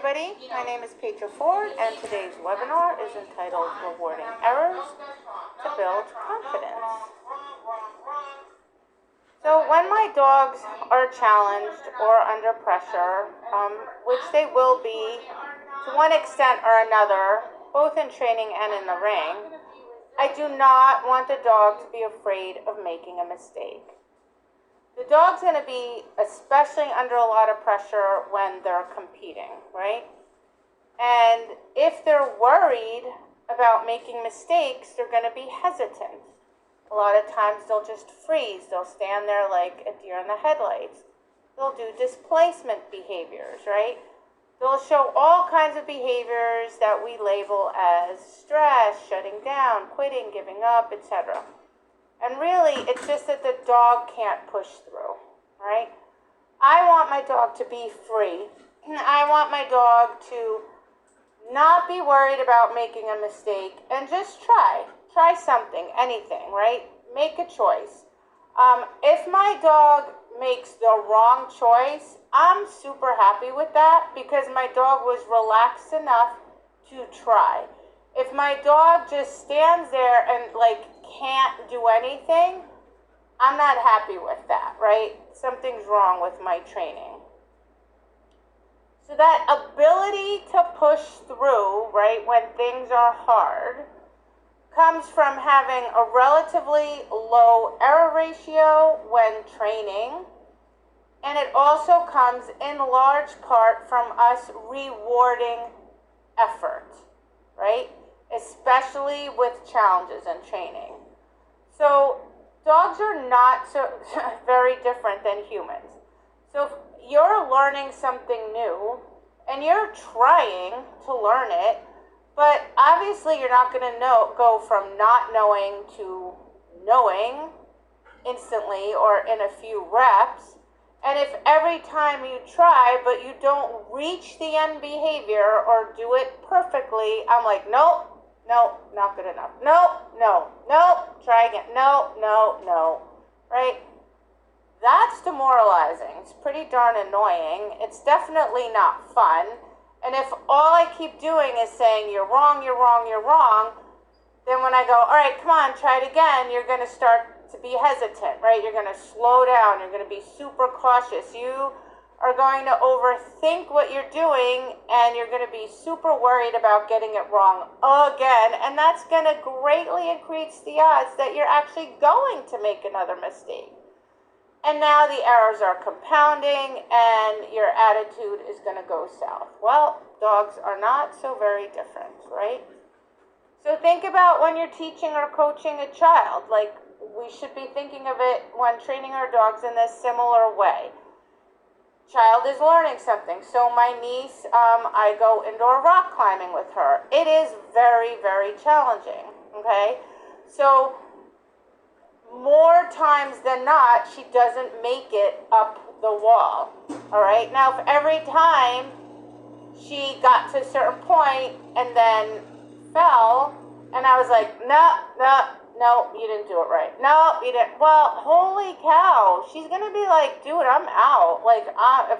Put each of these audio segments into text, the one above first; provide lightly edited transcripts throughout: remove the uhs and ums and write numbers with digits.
everybody, my name is Petra and today's webinar is entitled Rewarding Errors to Build Confidence. So when my dogs are challenged or under pressure, which they will be to one extent or another, both in training and in the ring, I do not want the dog to be afraid of making a mistake. The dog's going to be especially under a lot of pressure when they're competing, right? And if they're worried about making mistakes, they're going to be hesitant. A lot of times they'll just freeze. They'll stand there like a deer in the headlights. They'll do displacement behaviors, right? They'll show all kinds of behaviors that we label as stress, shutting down, quitting, giving up, etc. And really, it's just that the dog can't push through, right? I want my dog to be free. I want my dog to not be worried about making a mistake and just try something, anything, right? Make a choice. If my dog makes the wrong choice, I'm super happy with that because my dog was relaxed enough to try. If my dog just stands there and can't do anything, I'm not happy with that, right? Something's wrong with my training. So that ability to push through, right, when things are hard, comes from having a relatively low error ratio when training, and it also comes in large part from us rewarding effort, right? Especially with challenges and training. So dogs are not so very different than humans. So if you're learning something new and you're trying to learn it, but obviously you're not going to go from not knowing to knowing instantly or in a few reps. And if every time you try but you don't reach the end behavior or do it perfectly, I'm like, nope, not good enough. No, try again. No, right? That's demoralizing. It's pretty darn annoying. It's definitely not fun. And if all I keep doing is saying, you're wrong, then when I go, all right, come on, try it again, you're going to start to be hesitant, right? You're going to slow down. You're going to be super cautious. You are going to overthink what you're doing, and you're going to be super worried about getting it wrong again, and that's going to greatly increase the odds that you're actually going to make another mistake. And now the errors are compounding, and your attitude is going to go south. Well, dogs are not so very different, right? So think about when you're teaching or coaching a child. We should be thinking of it when training our dogs in this similar way. Child is learning something. So my niece, I go indoor rock climbing with her. It is very, very challenging, okay? So more times than not, she doesn't make it up the wall, all right? Now, if every time she got to a certain point and then fell, and I was like, no, you didn't do it right. No, you didn't. Well, holy cow. She's going to be like, dude, I'm out.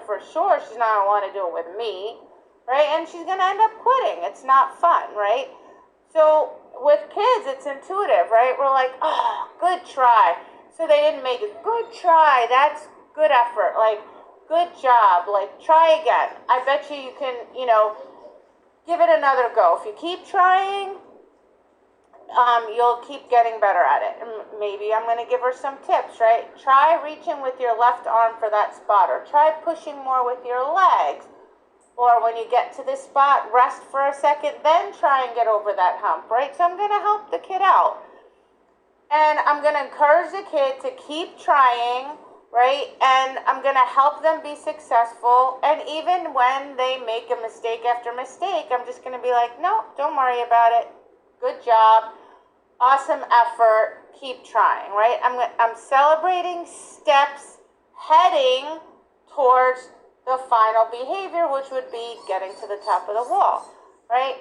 For sure, she's not going to want to do it with me, right? And she's going to end up quitting. It's not fun, right? So with kids, it's intuitive, right? We're like, oh, good try. So they didn't make it. Good try. That's good effort. Good job. Try again. I bet you can, give it another go. If you keep trying, you'll keep getting better at it. Maybe I'm going to give her some tips, right? Try reaching with your left arm for that spot, or try pushing more with your legs. Or when you get to this spot, rest for a second, then try and get over that hump, right? So I'm going to help the kid out. And I'm going to encourage the kid to keep trying, right? And I'm going to help them be successful. And even when they make a mistake after mistake, I'm just going to be like, no, don't worry about it. Good job. Awesome effort. Keep trying, right? I'm celebrating steps heading towards the final behavior, which would be getting to the top of the wall, right?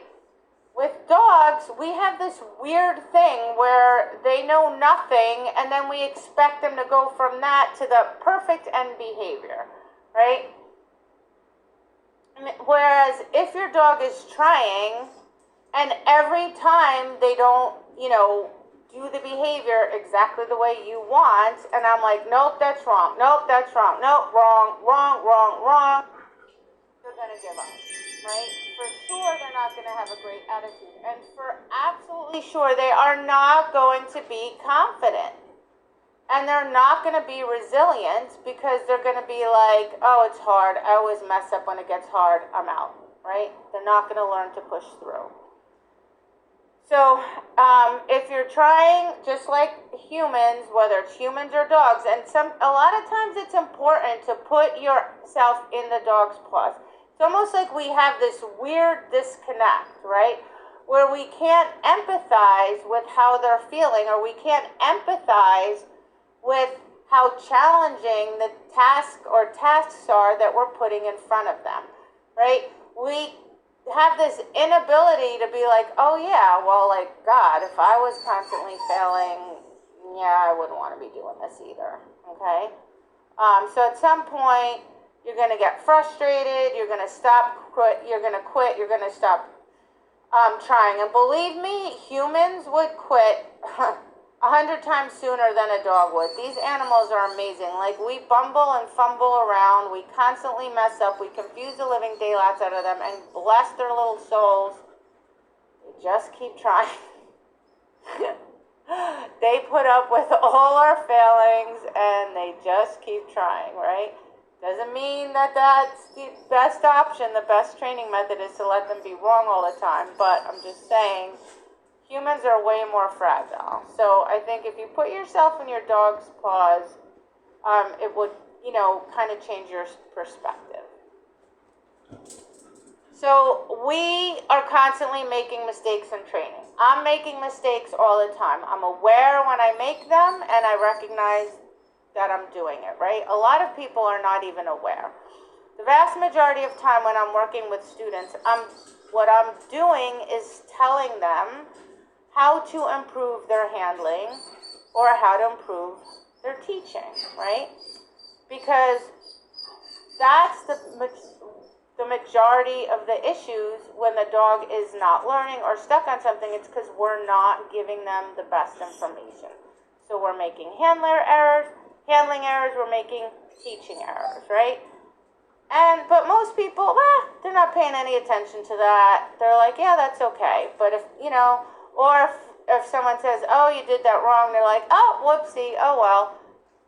With dogs, we have this weird thing where they know nothing, and then we expect them to go from that to the perfect end behavior, right? Whereas if your dog is trying and every time they don't, do the behavior exactly the way you want, and I'm like, nope, that's wrong, nope, that's wrong, nope, wrong, wrong, wrong, wrong, they're going to give up, right? For sure, they're not going to have a great attitude. And for absolutely sure, they are not going to be confident. And they're not going to be resilient because they're going to be like, oh, it's hard. I always mess up when it gets hard. I'm out, right? They're not going to learn to push through. So if you're trying, just like humans, whether it's humans or dogs, and a lot of times it's important to put yourself in the dog's paws. It's almost like we have this weird disconnect, right? Where we can't empathize with how they're feeling, or we can't empathize with how challenging the tasks are that we're putting in front of them, right? We have this inability to be like, oh yeah, well, like, God, if I was constantly failing, yeah, I wouldn't want to be doing this either, okay? So at some point, you're going to get frustrated, you're going to quit, you're going to stop trying. And believe me, humans would quit 100 times sooner than a dog would. These animals are amazing. Like, we bumble and fumble around. We constantly mess up. We confuse the living daylights out of them. And bless their little souls, they just keep trying. They put up with all our failings, and they just keep trying, right? Doesn't mean that that's the best option. The best training method is to let them be wrong all the time. But I'm just saying, humans are way more fragile. So I think if you put yourself in your dog's paws, it would, kind of change your perspective. So we are constantly making mistakes in training. I'm making mistakes all the time. I'm aware when I make them, and I recognize that I'm doing it, right? A lot of people are not even aware. The vast majority of time when I'm working with students, what I'm doing is telling them how to improve their handling or how to improve their teaching, right? Because that's the majority of the issues when the dog is not learning or stuck on something. It's because we're not giving them the best information. So we're making handling errors, we're making teaching errors, right? But most people, they're not paying any attention to that. They're like, yeah, that's okay. But if someone says, oh, you did that wrong, they're like, oh, whoopsie, oh, well,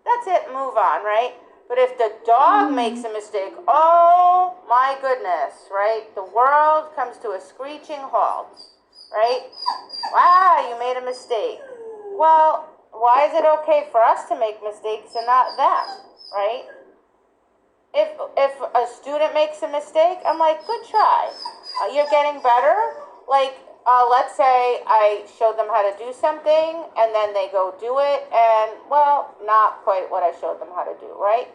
that's it, move on, right? But if the dog makes a mistake, oh, my goodness, right? The world comes to a screeching halt, right? Wow, you made a mistake. Well, why is it okay for us to make mistakes and not them, right? If a student makes a mistake, I'm like, good try. You're getting better. Like, let's say I showed them how to do something, and then they go do it, and, well, not quite what I showed them how to do, right?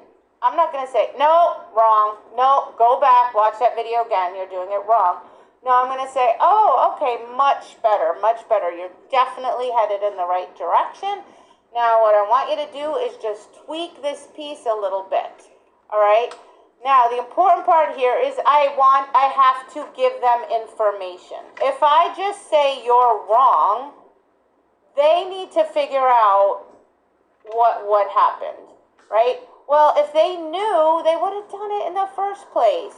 I'm not going to say, no, wrong, no, go back, watch that video again, you're doing it wrong. No, I'm going to say, oh, okay, much better, you're definitely headed in the right direction. Now, what I want you to do is just tweak this piece a little bit, all right? Now, the important part here is I have to give them information. If I just say you're wrong, they need to figure out what happened, right? Well, if they knew, they would have done it in the first place.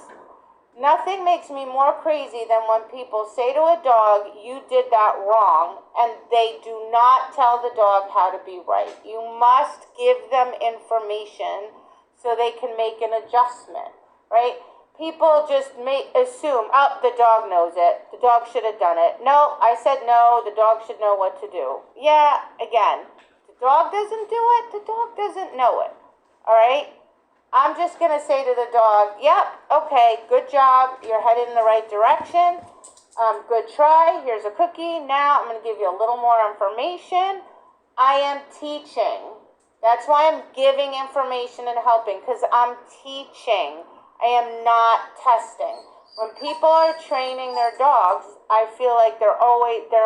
Nothing makes me more crazy than when people say to a dog, you did that wrong, and they do not tell the dog how to be right. You must give them information so they can make an adjustment, right? People just assume, oh, the dog knows it. The dog should have done it. No, I said no, the dog should know what to do. Yeah, again, the dog doesn't do it, the dog doesn't know it, all right? I'm just going to say to the dog, yep, okay, good job, you're headed in the right direction. Good try, here's a cookie. Now I'm going to give you a little more information. I am teaching. That's why I'm giving information and helping, because I'm teaching. I am not testing. When people are training their dogs, I feel like they're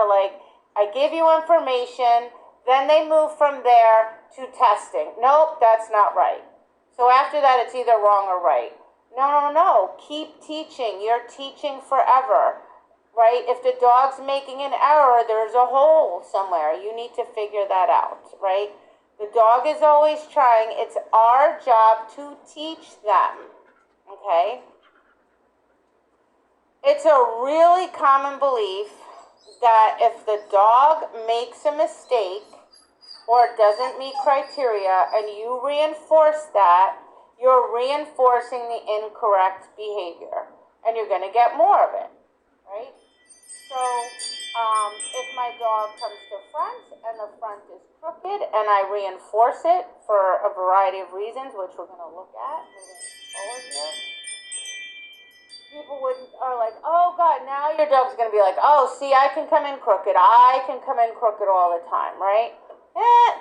like, I give you information, then they move from there to testing. Nope, that's not right. So after that, it's either wrong or right. No. Keep teaching. You're teaching forever, right? If the dog's making an error, there's a hole somewhere. You need to figure that out, right? The dog is always trying. It's our job to teach them, okay? It's a really common belief that if the dog makes a mistake or doesn't meet criteria and you reinforce that, you're reinforcing the incorrect behavior and you're going to get more of it, right? So if my dog comes to front and the front is crooked and I reinforce it for a variety of reasons, which we're going to look at moving forward here, people are like, oh God, now your dog's going to be like, oh, see, I can come in crooked. I can come in crooked all the time, right?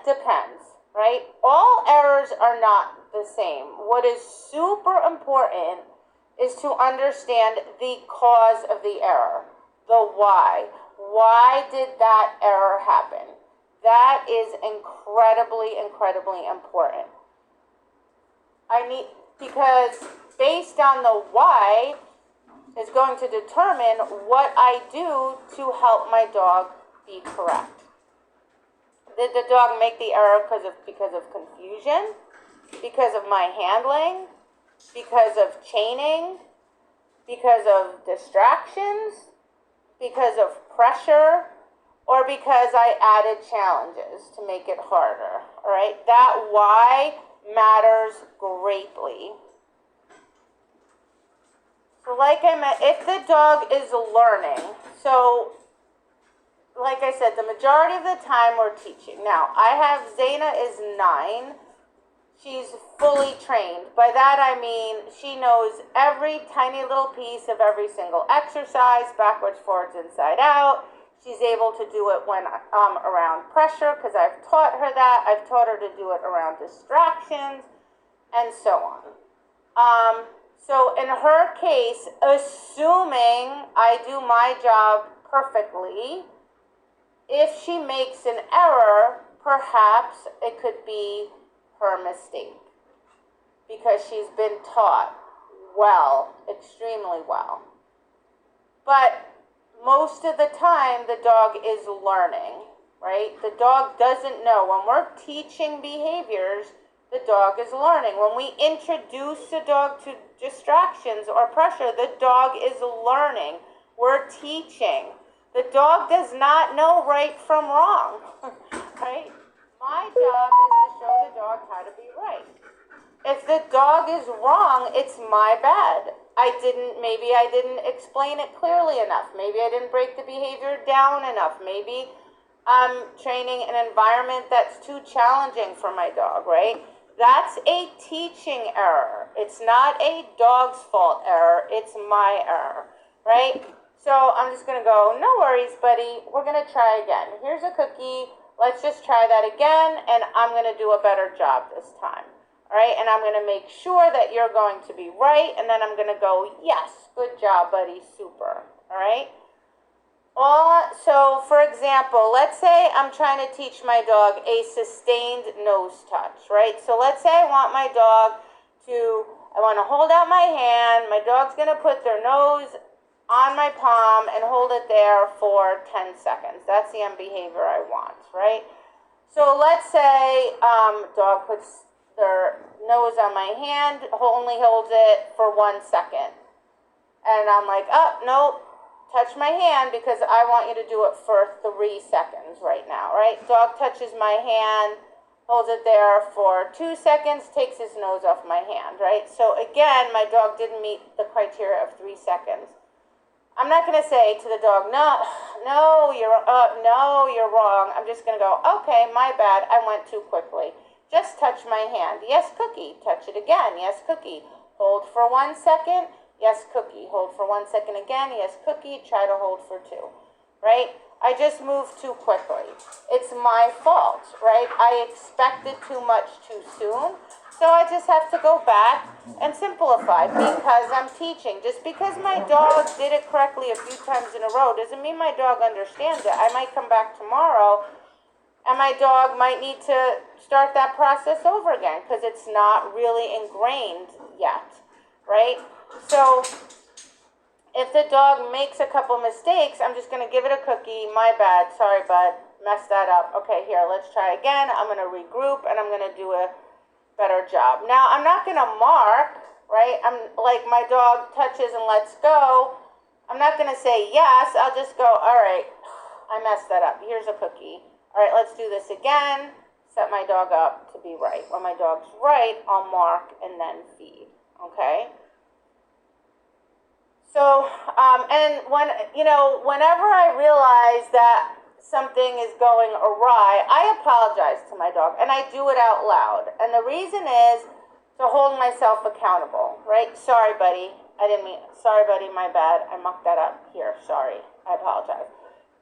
Depends, right? All errors are not the same. What is super important is to understand the cause of the error, the why. Why did that error happen? That is incredibly, incredibly important. Because based on the why is going to determine what I do to help my dog be correct. Did the dog make the error because of confusion, because of my handling, because of chaining, because of distractions, because of pressure, or because I added challenges to make it harder? All right, that why matters greatly. So like I meant, if the dog is learning, so like I said, the majority of the time we're teaching. Now, I have Zaina is 9. She's fully trained. By that I mean she knows every tiny little piece of every single exercise, backwards, forwards, inside out. She's able to do it when around pressure because I've taught her that. I've taught her to do it around distractions and so on. So in her case, assuming I do my job perfectly, if she makes an error, perhaps it could be her mistake because she's been taught well, extremely well. But most of the time, the dog is learning, right? The dog doesn't know. When we're teaching behaviors, the dog is learning. When we introduce the dog to distractions or pressure, the dog is learning. We're teaching. The dog does not know right from wrong, right? My job is to show the dog how to be right. If the dog is wrong, it's my bad. Maybe I didn't explain it clearly enough. Maybe I didn't break the behavior down enough. Maybe I'm training an environment that's too challenging for my dog, right? That's a teaching error. It's not a dog's fault error. It's my error, right? So I'm just going to go, no worries, buddy. We're going to try again. Here's a cookie. Let's just try that again, and I'm going to do a better job this time. All right, and I'm going to make sure that you're going to be right, and then I'm going to go, yes, good job, buddy, super. All right? So, for example, let's say I'm trying to teach my dog a sustained nose touch, right? So let's say I want to hold out my hand. My dog's going to put their nose on my palm and hold it there for 10 seconds. That's the end behavior I want, right? So let's say dog puts their nose on my hand, only holds it for 1 second. And I'm like, oh, nope, touch my hand because I want you to do it for 3 seconds right now, right? Dog touches my hand, holds it there for 2 seconds, takes his nose off my hand, right? So again, my dog didn't meet the criteria of 3 seconds. I'm not going to say to the dog, no, you're wrong. I'm just going to go, okay, my bad, I went too quickly. Just touch my hand. Yes, cookie. Touch it again. Yes, cookie. Hold for 1 second. Yes, cookie. Hold for 1 second again. Yes, cookie. Try to hold for 2. Right? I just moved too quickly. It's my fault, right? I expected too much too soon. So I just have to go back and simplify because I'm teaching. Just because my dog did it correctly a few times in a row doesn't mean my dog understands it. I might come back tomorrow and my dog might need to start that process over again because it's not really ingrained yet. right? So if the dog makes a couple mistakes, I'm just going to give it a cookie. My bad. Sorry, bud. Messed that up. Okay, here, let's try again. I'm going to regroup, and I'm going to do a better job. Now, I'm not going to mark, right? I'm like my dog touches and lets go. I'm not going to say yes. I'll just go, all right, I messed that up. Here's a cookie. All right, let's do this again. Set my dog up to be right. When my dog's right, I'll mark and then feed, okay? So, and whenever I realize that something is going awry, I apologize to my dog, and I do it out loud. And the reason is to hold myself accountable, right? Sorry, buddy. I didn't mean, sorry, buddy, my bad. I mucked that up. Here, sorry. I apologize.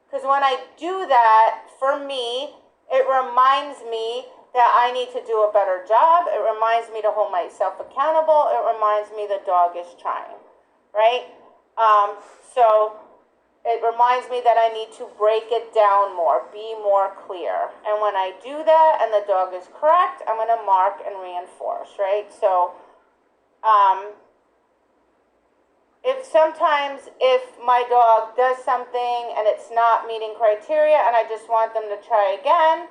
Because when I do that, for me, it reminds me that I need to do a better job. It reminds me to hold myself accountable. It reminds me the dog is trying, right? So it reminds me that I need to break it down more, be more clear. And when I do that and the dog is correct, I'm going to mark and reinforce, right? So if my dog does something and it's not meeting criteria and I just want them to try again,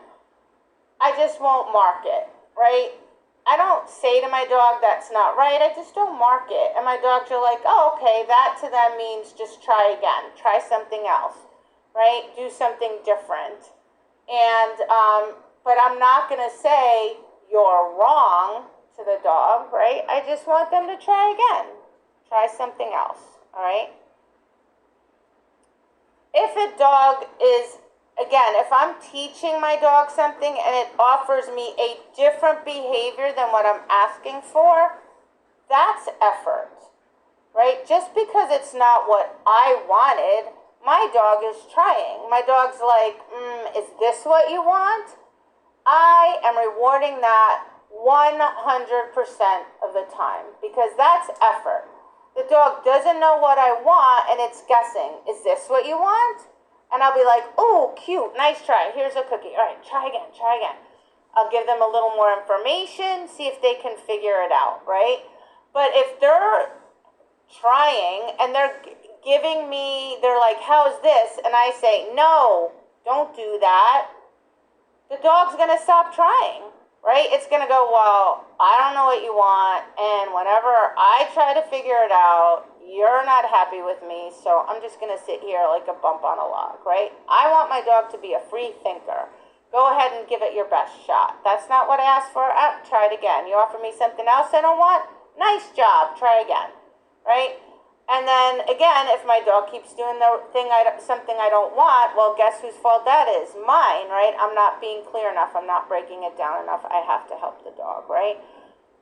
I just won't mark it, right? I don't say to my dog that's not right. I just don't mark it. And my dogs are like, oh, okay, that to them means just try again. Try something else, right? Do something different. And, but I'm not going to say you're wrong to the dog, right? I just want them to try again. Try something else, all right? If a dog is, again, if I'm teaching my dog something and it offers me a different behavior than what I'm asking for, that's effort, right? Just because it's not what I wanted, my dog is trying. My dog's like, is this what you want? I am rewarding that 100% of the time because that's effort. The dog doesn't know what I want and it's guessing. Is this what you want? And I'll be like, oh, cute, nice try. Here's a cookie. All right, try again, try again. I'll give them a little more information, see if they can figure it out, right? But if they're trying and they're giving me, they're like, how's this? And I say, no, don't do that. The dog's going to stop trying, right? It's going to go, well, I don't know what you want. And whenever I try to figure it out, you're not happy with me, so I'm just going to sit here like a bump on a log, right? I want my dog to be a free thinker. Go ahead and give it your best shot. That's not what I asked for. Try it again. You offer me something else I don't want? Nice job. Try again, right? And then, again, if my dog keeps doing something I don't want, well, guess whose fault that is? Mine, right? I'm not being clear enough. I'm not breaking it down enough. I have to help the dog, right?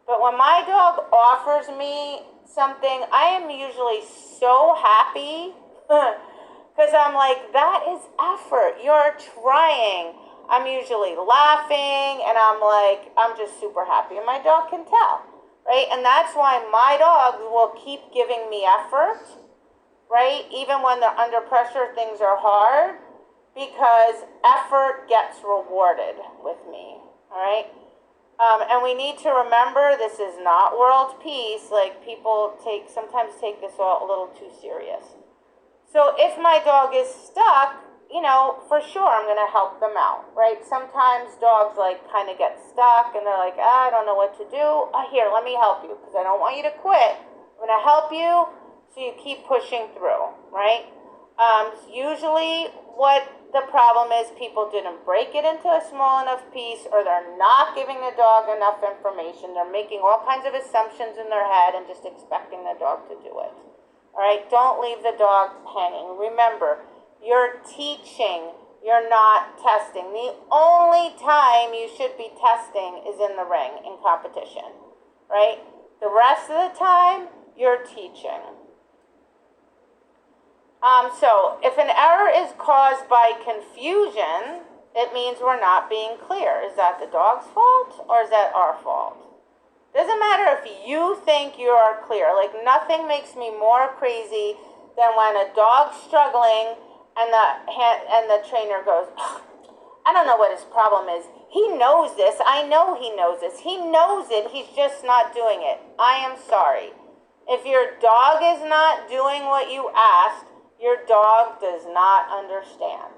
But when my dog offers me something, I am usually so happy because I'm like, that is effort. You're trying. I'm usually laughing and I'm like, I'm just super happy. And my dog can tell, right? And that's why my dogs will keep giving me effort, right? Even when they're under pressure, things are hard because effort gets rewarded with me, all right? And we need to remember this is not world peace. Like people sometimes take this all a little too serious. So if my dog is stuck, for sure I'm going to help them out, right? Sometimes dogs like kind of get stuck and they're like, I don't know what to do. Here, let me help you because I don't want you to quit. I'm going to help you so you keep pushing through, right? Usually what the problem is people didn't break it into a small enough piece or they're not giving the dog enough information. They're making all kinds of assumptions in their head and just expecting the dog to do it. All right, don't leave the dog hanging. Remember, you're teaching, you're not testing. The only time you should be testing is in the ring in competition, right? The rest of the time, you're teaching. So if an error is caused by confusion, it means we're not being clear. Is that the dog's fault or is that our fault? Doesn't matter if you think you are clear. Like nothing makes me more crazy than when a dog's struggling and the trainer goes, I don't know what his problem is. He knows this. I know he knows this. He knows it. He's just not doing it. I am sorry. If your dog is not doing what you asked, your dog does not understand.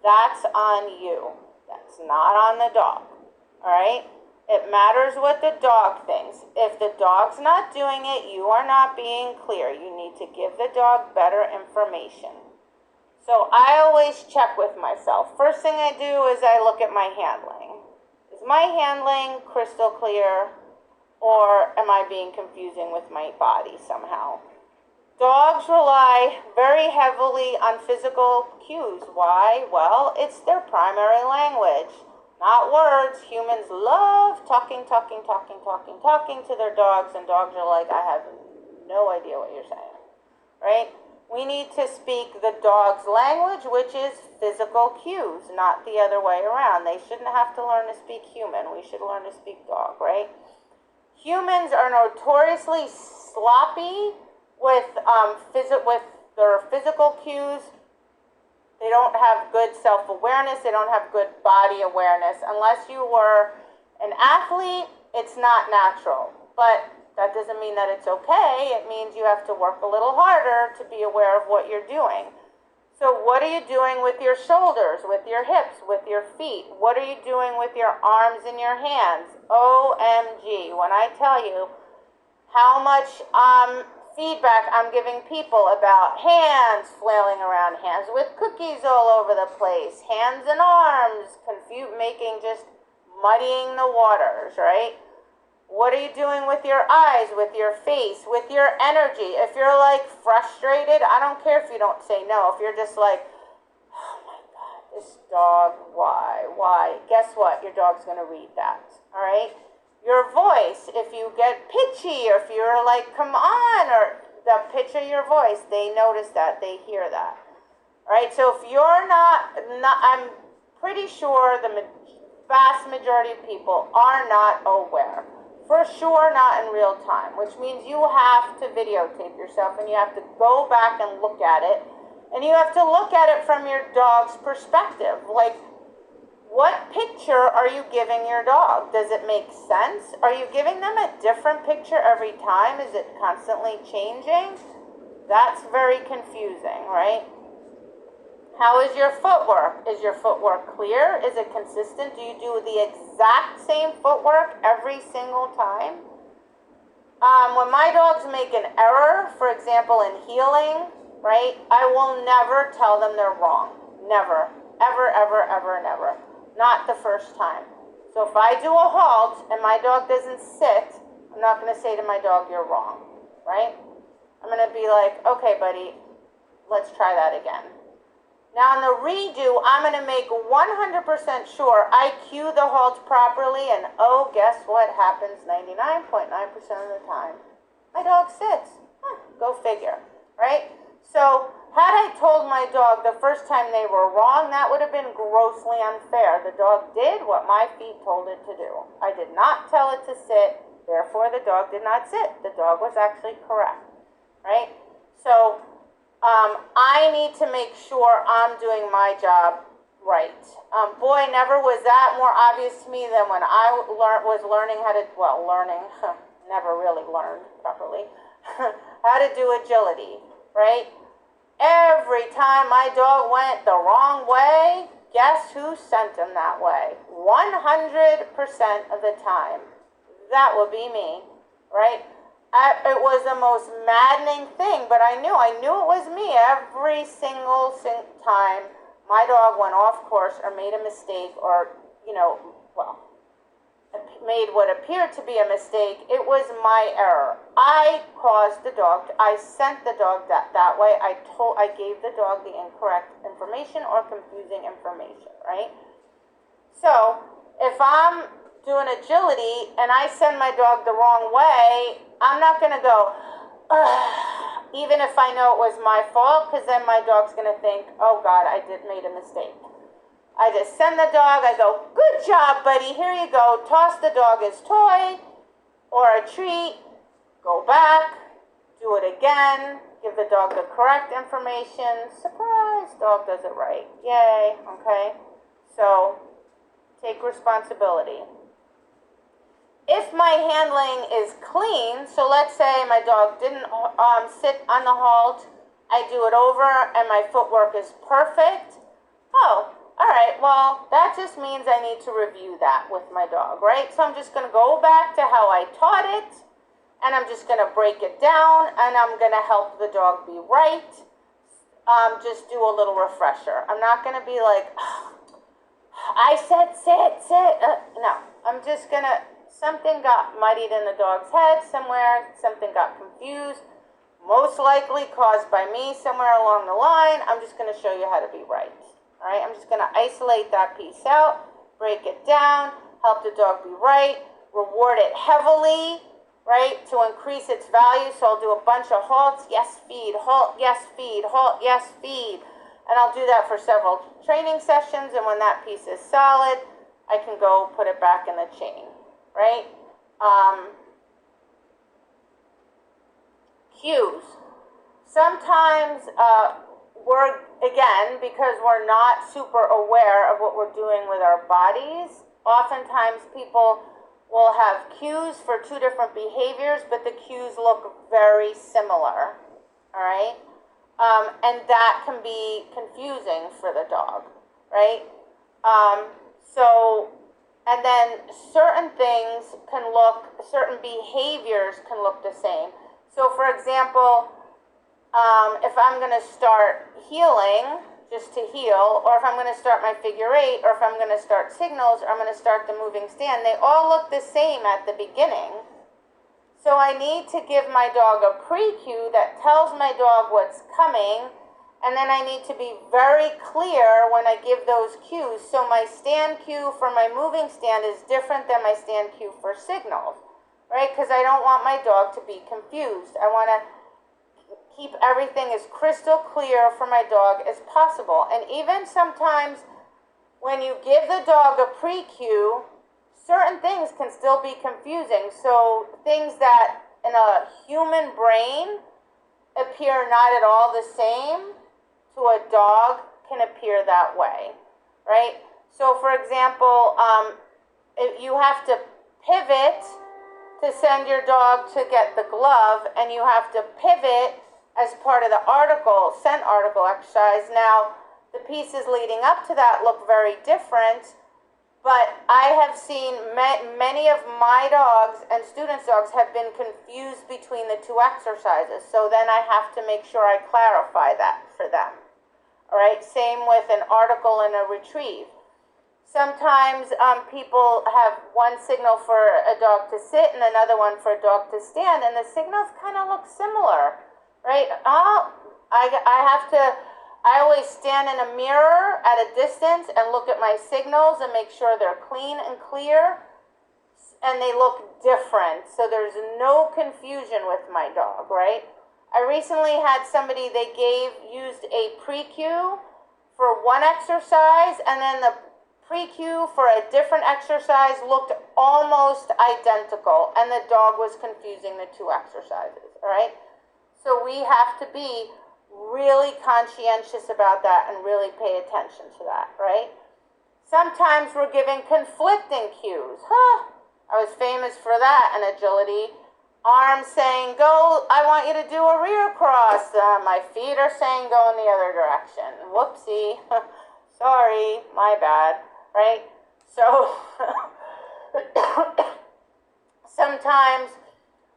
That's on you. That's not on the dog. All right? It matters what the dog thinks. If the dog's not doing it, you are not being clear. You need to give the dog better information. So I always check with myself. First thing I do is I look at my handling. Is my handling crystal clear, or am I being confusing with my body somehow? Dogs rely very heavily on physical cues. Why? Well, it's their primary language, not words. Humans love talking to their dogs, and dogs are like, I have no idea what you're saying, right? We need to speak the dog's language, which is physical cues, not the other way around. They shouldn't have to learn to speak human. We should learn to speak dog, right? Humans are notoriously sloppy with their physical cues. They don't have good self-awareness. They don't have good body awareness. Unless you were an athlete, it's not natural. But that doesn't mean that it's okay. It means you have to work a little harder to be aware of what you're doing. So what are you doing with your shoulders, with your hips, with your feet? What are you doing with your arms and your hands? OMG, when I tell you how much feedback I'm giving people about hands flailing around, hands with cookies all over the place, hands and arms, muddying the waters, right? What are you doing with your eyes, with your face, with your energy? If you're like frustrated, I don't care if you don't say no. If you're just like, oh my God, this dog, why? Guess what? Your dog's going to read that, all right? Your voice, if you get pitchy, or if you're like, come on, or the pitch of your voice, they notice that, they hear that, all right? So if you're not I'm pretty sure the vast majority of people are not aware. For sure not in real time, which means you have to videotape yourself and you have to go back and look at it. And you have to look at it from your dog's perspective. Like, what picture are you giving your dog? Does it make sense? Are you giving them a different picture every time? Is it constantly changing? That's very confusing, right? How is your footwork? Is your footwork clear? Is it consistent? Do you do the exact same footwork every single time? When my dogs make an error, for example, in heeling, right, I will never tell them they're wrong. Never. Ever, never. Not the first time. So if I do a halt and my dog doesn't sit, I'm not going to say to my dog, you're wrong, right? I'm going to be like, okay, buddy, let's try that again. Now, in the redo, I'm going to make 100% sure I cue the halt properly, and oh, guess what happens 99.9% of the time? My dog sits. Go figure, right? So, had I told my dog the first time they were wrong, that would have been grossly unfair. The dog did what my feet told it to do. I did not tell it to sit, therefore the dog did not sit. The dog was actually correct, right? So, I need to make sure I'm doing my job right. Boy, never was that more obvious to me than when I was learning how to, never really learned properly, how to do agility, right? Every time my dog went the wrong way, guess who sent him that way? 100% of the time. That would be me, right? It was the most maddening thing, but I knew it was me every single time my dog went off course or made a mistake or, made what appeared to be a mistake. It was my error. I caused the dog, I sent the dog that way. I gave the dog the incorrect information or confusing information, right? So, if I'm doing agility and I send my dog the wrong way, I'm not going to go, even if I know it was my fault, because then my dog's going to think, oh God, I made a mistake. I just send the dog, I go, good job, buddy, here you go. Toss the dog his toy or a treat, go back, do it again, give the dog the correct information. Surprise, dog does it right. Yay, okay? So, take responsibility. If my handling is clean, so let's say my dog didn't sit on the halt, I do it over and my footwork is perfect. Oh, all right, well, that just means I need to review that with my dog, right? So I'm just going to go back to how I taught it, and I'm just going to break it down, and I'm going to help the dog be right. Just do a little refresher. I'm not going to be like, oh, I said sit, sit. No, I'm just going to, something got muddied in the dog's head somewhere, something got confused, most likely caused by me somewhere along the line. I'm just going to show you how to be right. All right, I'm just going to isolate that piece out, break it down, help the dog be right, reward it heavily, right, to increase its value. So I'll do a bunch of halts, yes, feed, halt, yes, feed, halt, yes, feed. And I'll do that for several training sessions, and when that piece is solid, I can go put it back in the chain, right? Cues. Sometimes again, because we're not super aware of what we're doing with our bodies, oftentimes people will have cues for two different behaviors, but the cues look very similar, all right? And that can be confusing for the dog, right? And then certain things certain behaviors can look the same. So for example, if I'm going to start healing, just to heal, or if I'm going to start my figure eight, or if I'm going to start signals, or I'm going to start the moving stand, they all look the same at the beginning. So I need to give my dog a pre-cue that tells my dog what's coming, and then I need to be very clear when I give those cues. So my stand cue for my moving stand is different than my stand cue for signals, right? Because I don't want my dog to be confused. I want to keep everything as crystal clear for my dog as possible. And even sometimes when you give the dog a pre-cue, certain things can still be confusing. So things that in a human brain appear not at all the same, to a dog can appear that way, right? So for example, you have to pivot to send your dog to get the glove, and you have to pivot as part of the scent article exercise. Now, the pieces leading up to that look very different, but I have seen many of my dogs and students' dogs have been confused between the two exercises. So then I have to make sure I clarify that for them. All right, same with an article and a retrieve. Sometimes people have one signal for a dog to sit and another one for a dog to stand, and the signals kind of look similar, right? I always stand in a mirror at a distance and look at my signals and make sure they're clean and clear, and they look different, so there's no confusion with my dog, right? I recently had somebody, they used a pre-cue for one exercise, and then the pre-cue for a different exercise looked almost identical, and the dog was confusing the two exercises, all right? So we have to be really conscientious about that and really pay attention to that, right? Sometimes we're giving conflicting cues. I was famous for that in agility. Arms saying, go, I want you to do a rear cross. My feet are saying go in the other direction. Whoopsie. Sorry, my bad, right? So sometimes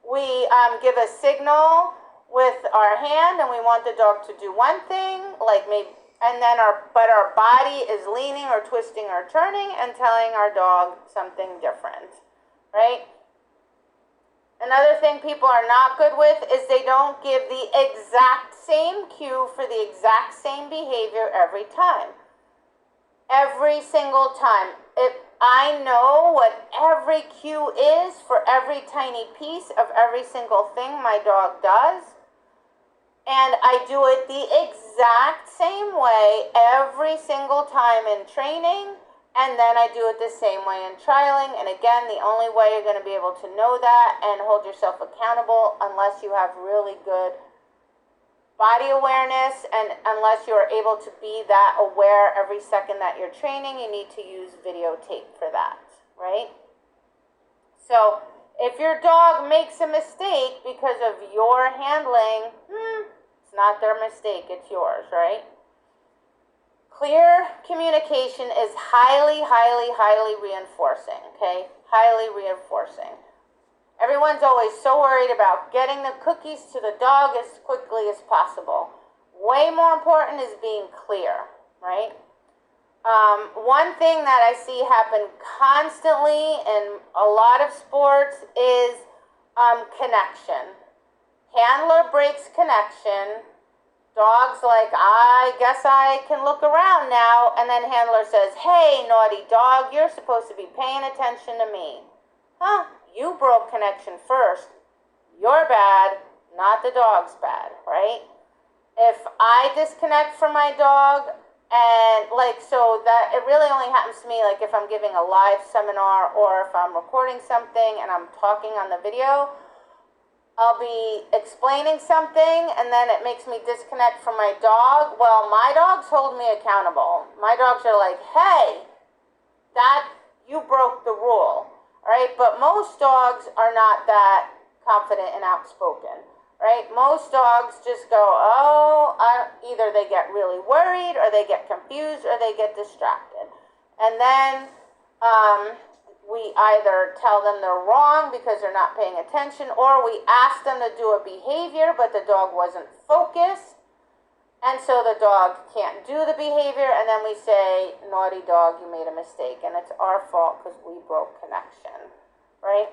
we give a signal with our hand and we want the dog to do one thing, and then our body is leaning or twisting or turning and telling our dog something different, right? Another thing people are not good with is they don't give the exact same cue for the exact same behavior every time. Every single time. If I know what every cue is for every tiny piece of every single thing my dog does, and I do it the exact same way every single time in training, and then I do it the same way in trialing. And again, the only way you're going to be able to know that and hold yourself accountable, unless you have really good body awareness, and unless you're able to be that aware every second that you're training, you need to use videotape for that, right? So if your dog makes a mistake because of your handling, it's not their mistake, it's yours, right? Clear communication is highly, highly, highly reinforcing, okay? Highly reinforcing. Everyone's always so worried about getting the cookies to the dog as quickly as possible. Way more important is being clear, right? One thing that I see happen constantly in a lot of sports is connection. Handler breaks connection. Dog's like, I guess I can look around now. And then handler says, hey, naughty dog, you're supposed to be paying attention to me. Huh? You broke connection first. You're bad, not the dog's bad, right? If I disconnect from my dog, and so that it really only happens to me if I'm giving a live seminar or if I'm recording something and I'm talking on the video, I'll be explaining something and then it makes me disconnect from my dog. Well, my dogs hold me accountable. My dogs are like, hey, you broke the rule, right? But most dogs are not that confident and outspoken, right? Most dogs just go, either they get really worried or they get confused or they get distracted. And then we either tell them they're wrong because they're not paying attention, or we ask them to do a behavior but the dog wasn't focused, and so the dog can't do the behavior, and then we say, naughty dog, you made a mistake, and it's our fault because we broke connection, right?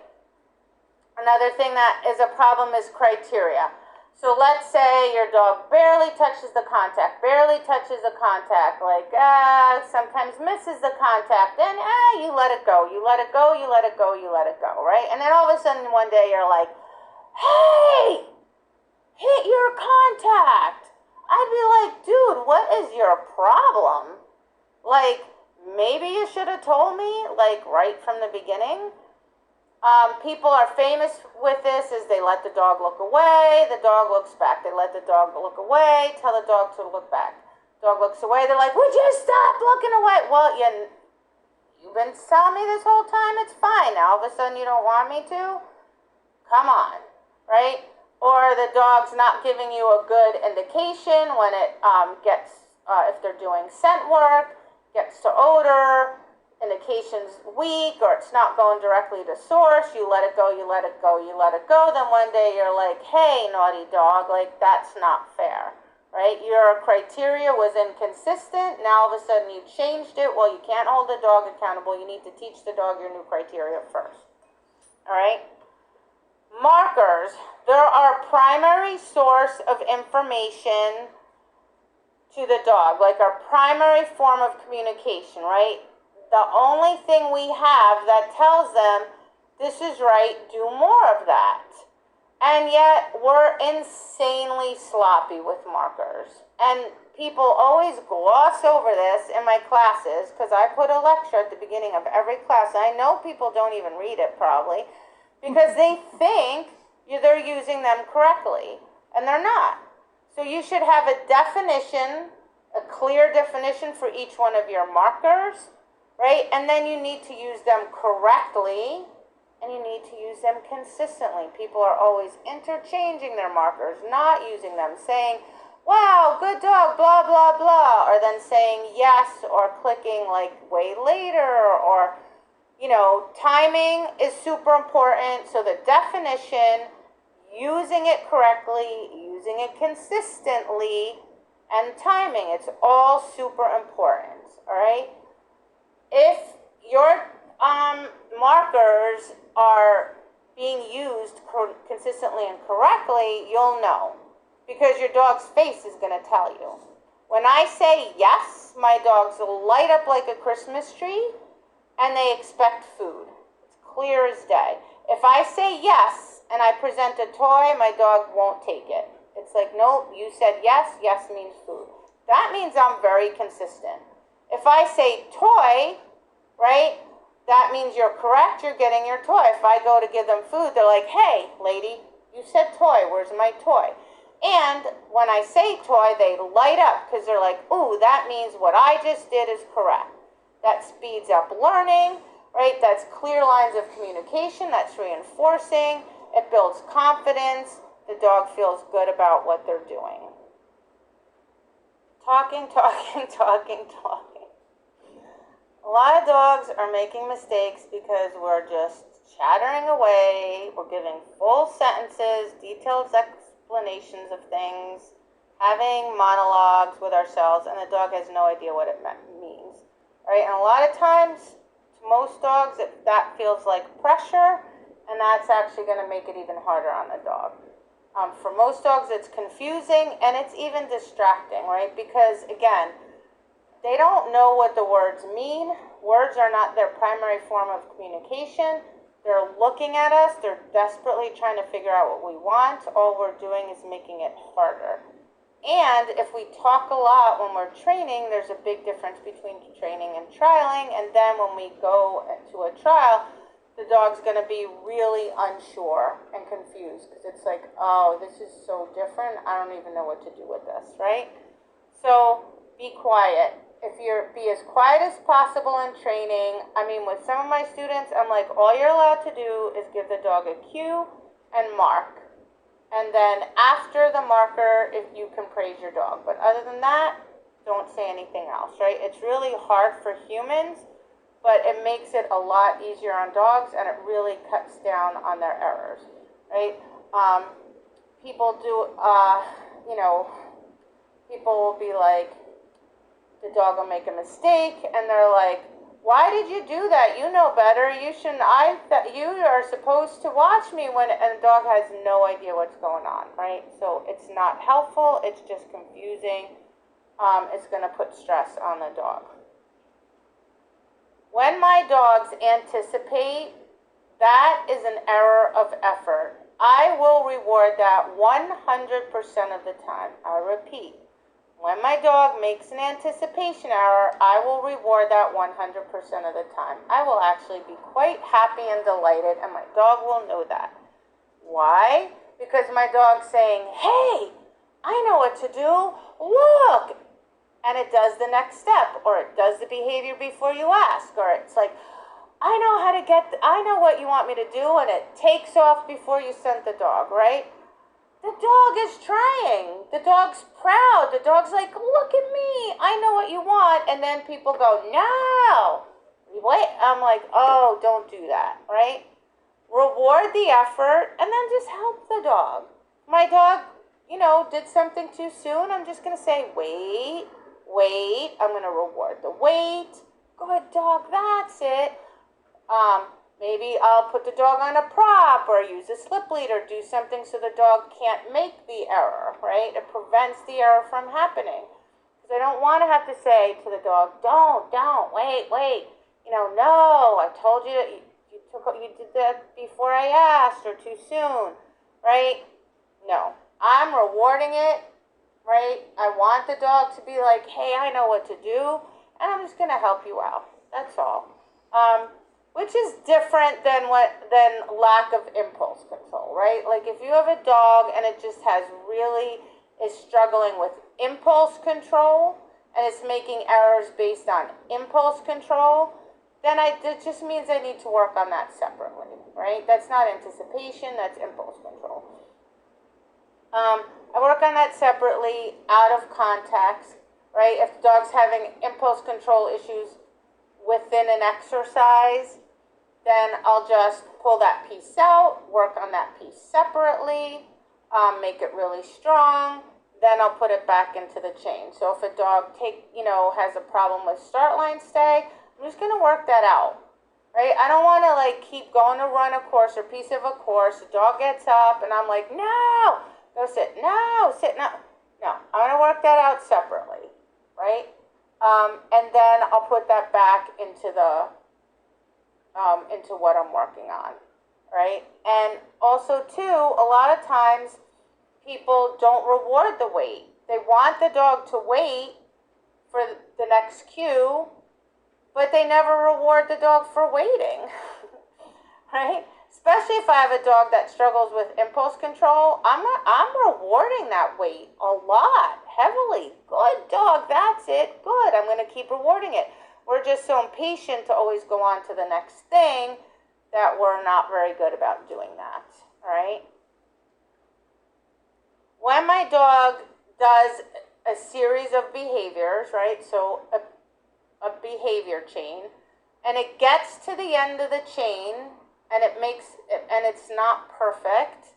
Another thing that is a problem is criteria. So let's say your dog barely touches the contact, sometimes misses the contact, then you let it go, right? And then all of a sudden one day you're like, hey, hit your contact. I'd be like, dude, what is your problem? Maybe you should have told me, right from the beginning. People are famous with this is they let the dog look away, the dog looks back. They let the dog look away, tell the dog to look back. Dog looks away, they're like, would you stop looking away? Well, you've been telling me this whole time it's fine. Now all of a sudden you don't want me to? Come on, right? Or the dog's not giving you a good indication when it if they're doing scent work, gets to odor, indication's weak, or it's not going directly to source, you let it go, then one day you're like, hey, naughty dog, that's not fair, right? Your criteria was inconsistent, now all of a sudden you changed it. Well, you can't hold the dog accountable, you need to teach the dog your new criteria first, all right? Markers, they're our primary source of information to the dog, our primary form of communication, right? The only thing we have that tells them, this is right, do more of that. And yet, we're insanely sloppy with markers. And people always gloss over this in my classes, because I put a lecture at the beginning of every class. I know people don't even read it, probably, because they think they're using them correctly, and they're not. So you should have a definition, a clear definition for each one of your markers, right? And then you need to use them correctly, and you need to use them consistently. People are always interchanging their markers, not using them, saying, wow, good dog, blah, blah, blah, or then saying yes, or clicking way later, or, timing is super important. So the definition, using it correctly, using it consistently, and timing, it's all super important, all right? If your markers are being used consistently and correctly, you'll know, because your dog's face is going to tell you. When I say yes, my dogs light up like a Christmas tree, and they expect food. It's clear as day. If I say yes, and I present a toy, my dog won't take it. It's like, nope, you said yes, yes means food. That means I'm very consistent. If I say toy, right, that means you're correct, you're getting your toy. If I go to give them food, they're like, hey, lady, you said toy, where's my toy? And when I say toy, they light up because they're like, ooh, that means what I just did is correct. That speeds up learning. right? That's clear lines of communication, that's reinforcing, it builds confidence, the dog feels good about what they're doing. Talking, talking, talking, talking. A lot of dogs are making mistakes because we're just chattering away, we're giving full sentences, detailed explanations of things, having monologues with ourselves, and the dog has no idea what it means, right? And a lot of times, to most dogs, that feels like pressure, and that's actually going to make it even harder on the dog. For most dogs, it's confusing, and it's even distracting, right? Because, again, they don't know what the words mean. Words are not their primary form of communication. They're looking at us. They're desperately trying to figure out what we want. All we're doing is making it harder. And if we talk a lot when we're training, there's a big difference between training and trialing. And then when we go to a trial, the dog's going to be really unsure and confused because it's like, oh, this is so different. I don't even know what to do with this, right? So be quiet. If you're be as quiet as possible in training. I mean, with some of my students, I'm like, all you're allowed to do is give the dog a cue and mark. And then after the marker, if you can praise your dog. But other than that, don't say anything else, right? It's really hard for humans, but it makes it a lot easier on dogs, and it really cuts down on their errors, right? People do, people will be like, the dog will make a mistake, and they're like, why did you do that? You know better. You shouldn't. You are supposed to watch me when, and the dog has no idea what's going on, right? So it's not helpful. It's just confusing. It's going to put stress on the dog. When my dogs anticipate, that is an error of effort. I will reward that 100% of the time. I repeat. When my dog makes an anticipation error, I will reward that 100% of the time. I will actually be quite happy and delighted, and my dog will know that. Why? Because my dog's saying, hey, I know what to do. Look. And it does the next step, or it does the behavior before you ask, or it's like, I know what you want me to do, and it takes off before you send the dog, right? The dog is trying. The dog's proud. The dog's like, look at me. I know what you want. And then people go, no. Wait. I'm like, oh, don't do that, right? Reward the effort and then just help the dog. My dog, did something too soon. I'm just going to say, wait. I'm going to reward the wait. Good dog, that's it. Maybe I'll put the dog on a prop or use a slip lead or do something so the dog can't make the error, right? It prevents the error from happening. Because I don't want to have to say to the dog, don't, wait. No, I told you you did that before I asked or too soon, right? No, I'm rewarding it, right? I want the dog to be like, hey, I know what to do, and I'm just going to help you out. That's all. Which is different than lack of impulse control, right? Like if you have a dog and it just is struggling with impulse control and it's making errors based on impulse control, then it just means I need to work on that separately, right? That's not anticipation, that's impulse control. I work on that separately, out of context, right? If the dog's having impulse control issues within an exercise, then I'll just pull that piece out, work on that piece separately, make it really strong, then I'll put it back into the chain. So if a dog has a problem with start line stay, I'm just gonna work that out, right? I don't wanna keep going to run a course or piece of a course, the dog gets up and I'm like, no, go sit, no, sit, no. No, I'm gonna work that out separately, right? And then I'll put that back into what I'm working on, right? And also, too, a lot of times people don't reward the wait. They want the dog to wait for the next cue, but they never reward the dog for waiting, right? Especially if I have a dog that struggles with impulse control, I'm rewarding that wait a lot, heavily. Good dog, that's it, good. I'm going to keep rewarding it. we're just so impatient to always go on to the next thing that we're not very good about doing that, all right? When my dog does a series of behaviors, right, so a behavior chain, and it gets to the end of the chain, and it's not perfect.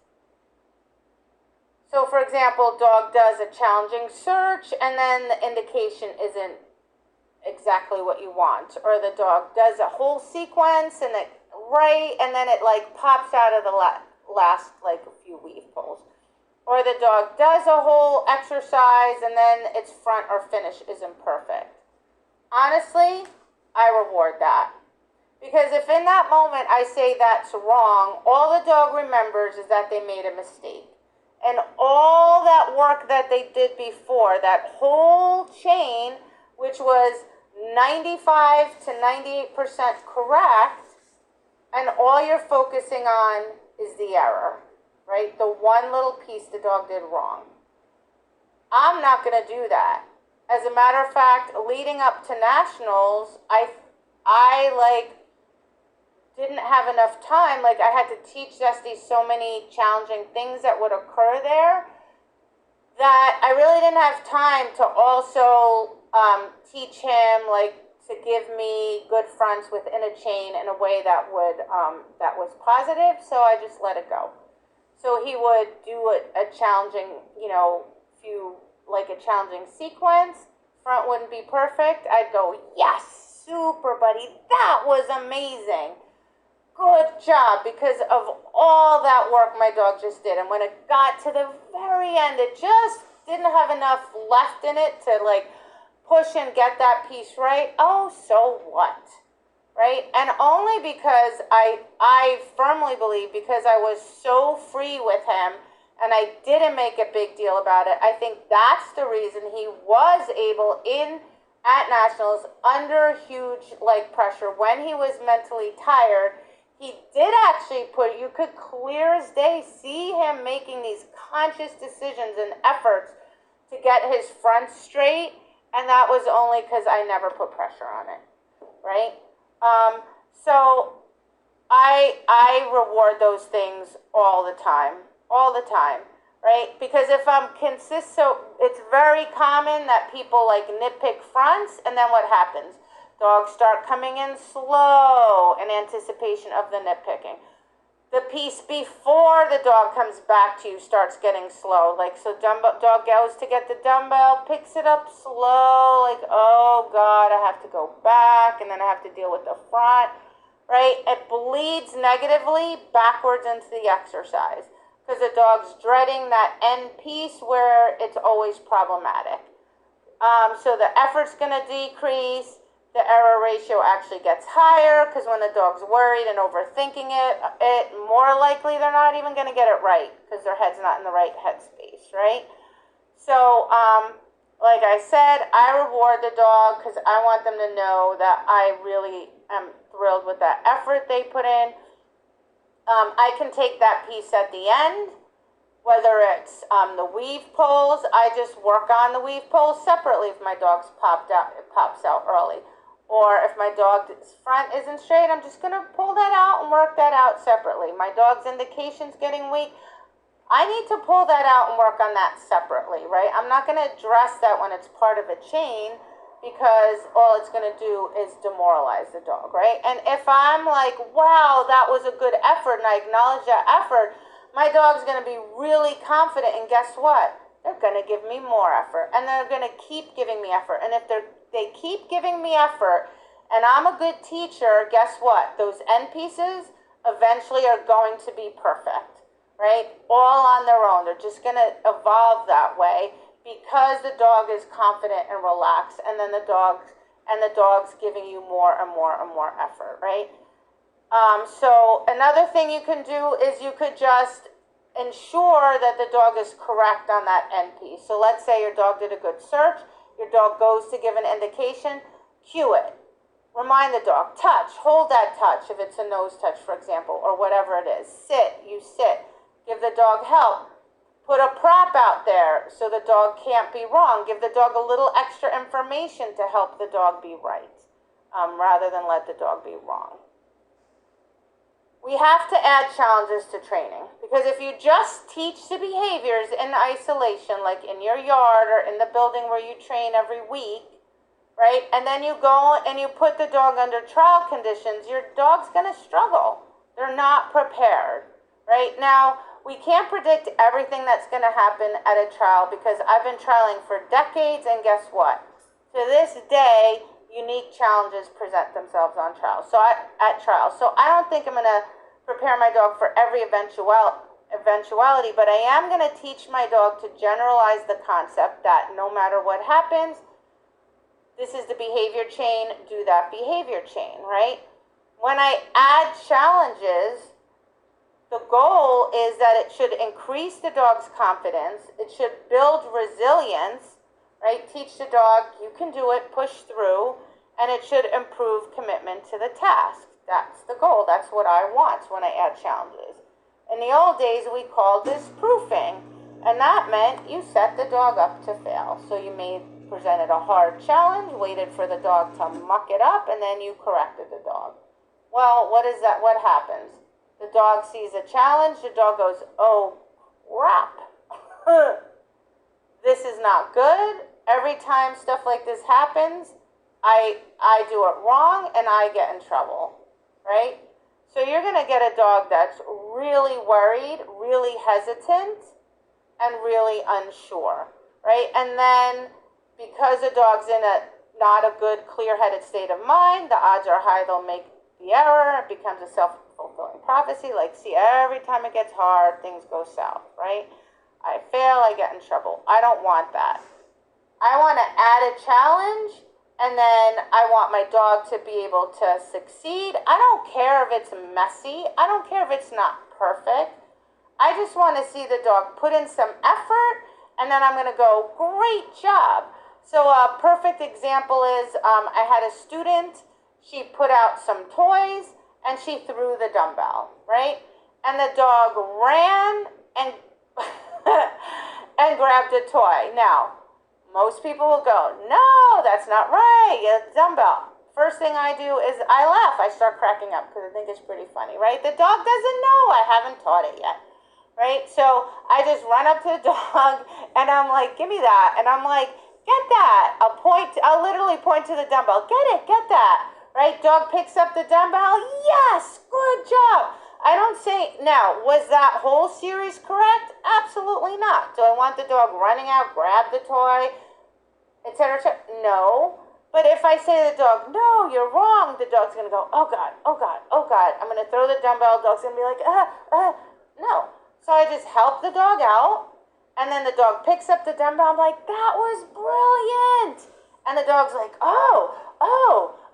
So, for example, dog does a challenging search, and then the indication isn't exactly what you want, or the dog does a whole sequence and then it like pops out of the last like a few weave pulls, or the dog does a whole exercise and then its front or finish isn't perfect. Honestly, I reward that, because if in that moment I say that's wrong, all the dog remembers is that they made a mistake, and all that work that they did before, that whole chain, which was 95 to 98% correct, and all you're focusing on is the error, right? The one little piece the dog did wrong. I'm not going to do that. As a matter of fact, leading up to nationals, I didn't have enough time. Like, I had to teach Zesty so many challenging things that would occur there that I really didn't have time to also teach him, like, to give me good fronts within a chain in a way that was positive. So I just let it go. So he would do a challenging, a challenging sequence. Front wouldn't be perfect. I'd go, yes, super, buddy. That was amazing. Good job, because of all that work my dog just did. And when it got to the very end, it just didn't have enough left in it to like push and get that piece right. Oh, so what? Right? And only because I firmly believe, because I was so free with him and I didn't make a big deal about it, I think that's the reason he was able at nationals under huge pressure, when he was mentally tired. He did actually you could clear as day see him making these conscious decisions and efforts to get his front straight, and that was only because I never put pressure on it, right? So I reward those things all the time, right? Because if I'm so it's very common that people nitpick fronts, and then what happens? Dogs start coming in slow in anticipation of the nitpicking. The piece before the dog comes back to you starts getting slow. So dog goes to get the dumbbell, picks it up slow, oh God, I have to go back, and then I have to deal with the front, right? It bleeds negatively backwards into the exercise, because the dog's dreading that end piece where it's always problematic. So the effort's going to decrease. The error ratio actually gets higher, because when the dog's worried and overthinking it more likely they're not even going to get it right, because their head's not in the right headspace, right? So, like I said, I reward the dog because I want them to know that I really am thrilled with that effort they put in. I can take that piece at the end, whether it's the weave pulls. I just work on the weave pulls separately if my dog's pops out early. Or if my dog's front isn't straight, I'm just going to pull that out and work that out separately. My dog's indication's getting weak. I need to pull that out and work on that separately, right? I'm not going to address that when it's part of a chain, because all it's going to do is demoralize the dog, right? And if I'm like, wow, that was a good effort, and I acknowledge that effort, my dog's going to be really confident, and guess what? They're going to give me more effort, and they're going to keep giving me effort. And if they keep giving me effort, and I'm a good teacher, guess what? Those end pieces eventually are going to be perfect, right? All on their own. They're just going to evolve that way, because the dog is confident and relaxed, and then the dog's giving you more and more and more effort, right? So another thing you can do is you could just ensure that the dog is correct on that end piece. So let's say your dog did a good search, your dog goes to give an indication, cue it. Remind the dog, touch, hold that touch if it's a nose touch, for example, or whatever it is. Sit, you sit. Give the dog help. Put a prop out there so the dog can't be wrong. Give the dog a little extra information to help the dog be right, rather than let the dog be wrong. We have to add challenges to training, because if you just teach the behaviors in isolation, like in your yard or in the building where you train every week, right, and then you go and you put the dog under trial conditions, your dog's going to struggle. They're not prepared, right? Now, we can't predict everything that's going to happen at a trial, because I've been trialing for decades, and guess what? To this day, unique challenges present themselves on trial. At trial. So I don't think I'm going to prepare my dog for every eventuality, but I am going to teach my dog to generalize the concept that no matter what happens, this is the behavior chain, do that behavior chain, right? When I add challenges, the goal is that it should increase the dog's confidence, it should build resilience, right? Teach the dog you can do it, push through, and it should improve commitment to the task. That's the goal. That's what I want when I add challenges. In the old days, we called this proofing, and that meant you set the dog up to fail. So you presented a hard challenge, waited for the dog to muck it up, and then you corrected the dog. Well, what happens? The dog sees a challenge, the dog goes, oh, crap. This is not good. Every time stuff like this happens, I do it wrong and I get in trouble, right? So you're going to get a dog that's really worried, really hesitant, and really unsure, right? And then because a dog's in not a good, clear-headed state of mind, the odds are high they'll make the error. It becomes a self-fulfilling prophecy. Like, see, every time it gets hard, things go south, right? I fail, I get in trouble. I don't want that. I want to add a challenge, and then I want my dog to be able to succeed. I don't care if it's messy. I don't care if it's not perfect. I just want to see the dog put in some effort, and then I'm going to go, great job. So a perfect example is I had a student. She put out some toys, and she threw the dumbbell, right? And the dog ran and and grabbed a toy. Now, most people will go, no, that's not right, it's a dumbbell. First thing I do is I laugh. I start cracking up because I think it's pretty funny, right? The dog doesn't know. I haven't taught it yet, right? So I just run up to the dog, and I'm like, give me that. And I'm like, get that. I'll literally point to the dumbbell. Get that, right? Dog picks up the dumbbell. Yes, good job. I don't say, now, was that whole series correct? Absolutely not. Do I want the dog running out, grab the toy, etc.? No. But if I say to the dog, no, you're wrong, the dog's going to go, oh God, oh God, oh God. I'm going to throw the dumbbell. The dog's going to be like, no. So I just help the dog out, and then the dog picks up the dumbbell. I'm like, that was brilliant. And the dog's like, oh,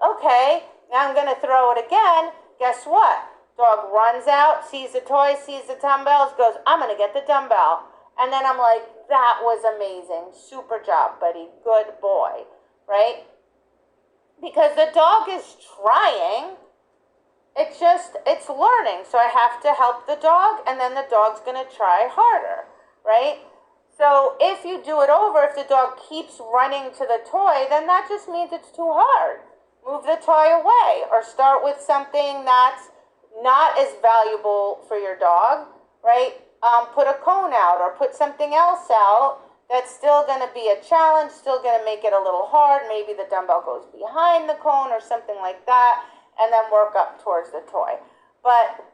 okay. Now I'm going to throw it again. Guess what? Dog runs out, sees the toy, sees the dumbbells, goes, I'm going to get the dumbbell. And then I'm like, that was amazing. Super job, buddy. Good boy, right? Because the dog is trying. It's learning. So I have to help the dog, and then the dog's going to try harder, right? So if you do it over, if the dog keeps running to the toy, then that just means it's too hard. Move the toy away, or start with something that's not as valuable for your dog, right? Put a cone out, or put something else out that's still going to be a challenge, still going to make it a little hard. Maybe the dumbbell goes behind the cone or something like that, and then work up towards the toy. But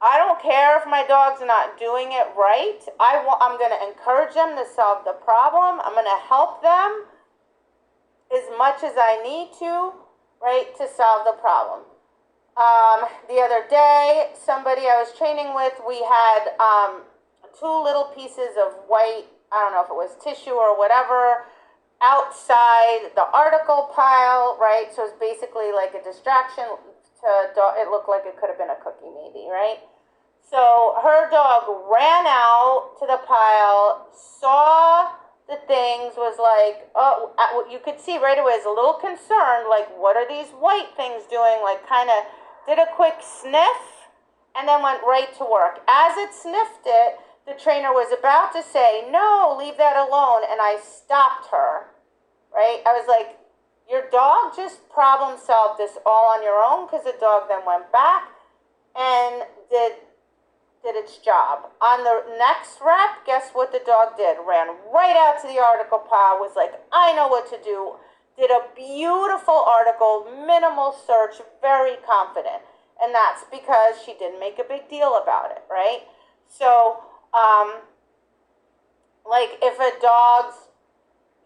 I don't care if my dog's not doing it right. I'm going to encourage them to solve the problem. I'm going to help them as much as I need to, right, to solve the problem. The other day, somebody I was training with, we had 2 little pieces of white, I don't know if it was tissue or whatever, outside the article pile, right? So it's basically like a distraction it looked like it could have been a cookie maybe, right? So her dog ran out to the pile, saw the things, was like, oh, you could see right away, is a little concerned, like, what are these white things doing? Like, kind of did a quick sniff, and then went right to work. As it sniffed it, the trainer was about to say, no, leave that alone, and I stopped her, right? I was like, Your dog just problem solved this all on your own because the dog then went back and did its job. On the next rep, guess what the dog did? Ran right out to the article pile, was like, I know what to do. Did a beautiful article, minimal search, very confident. And that's because she didn't make a big deal about it, right? So, like if a dog's,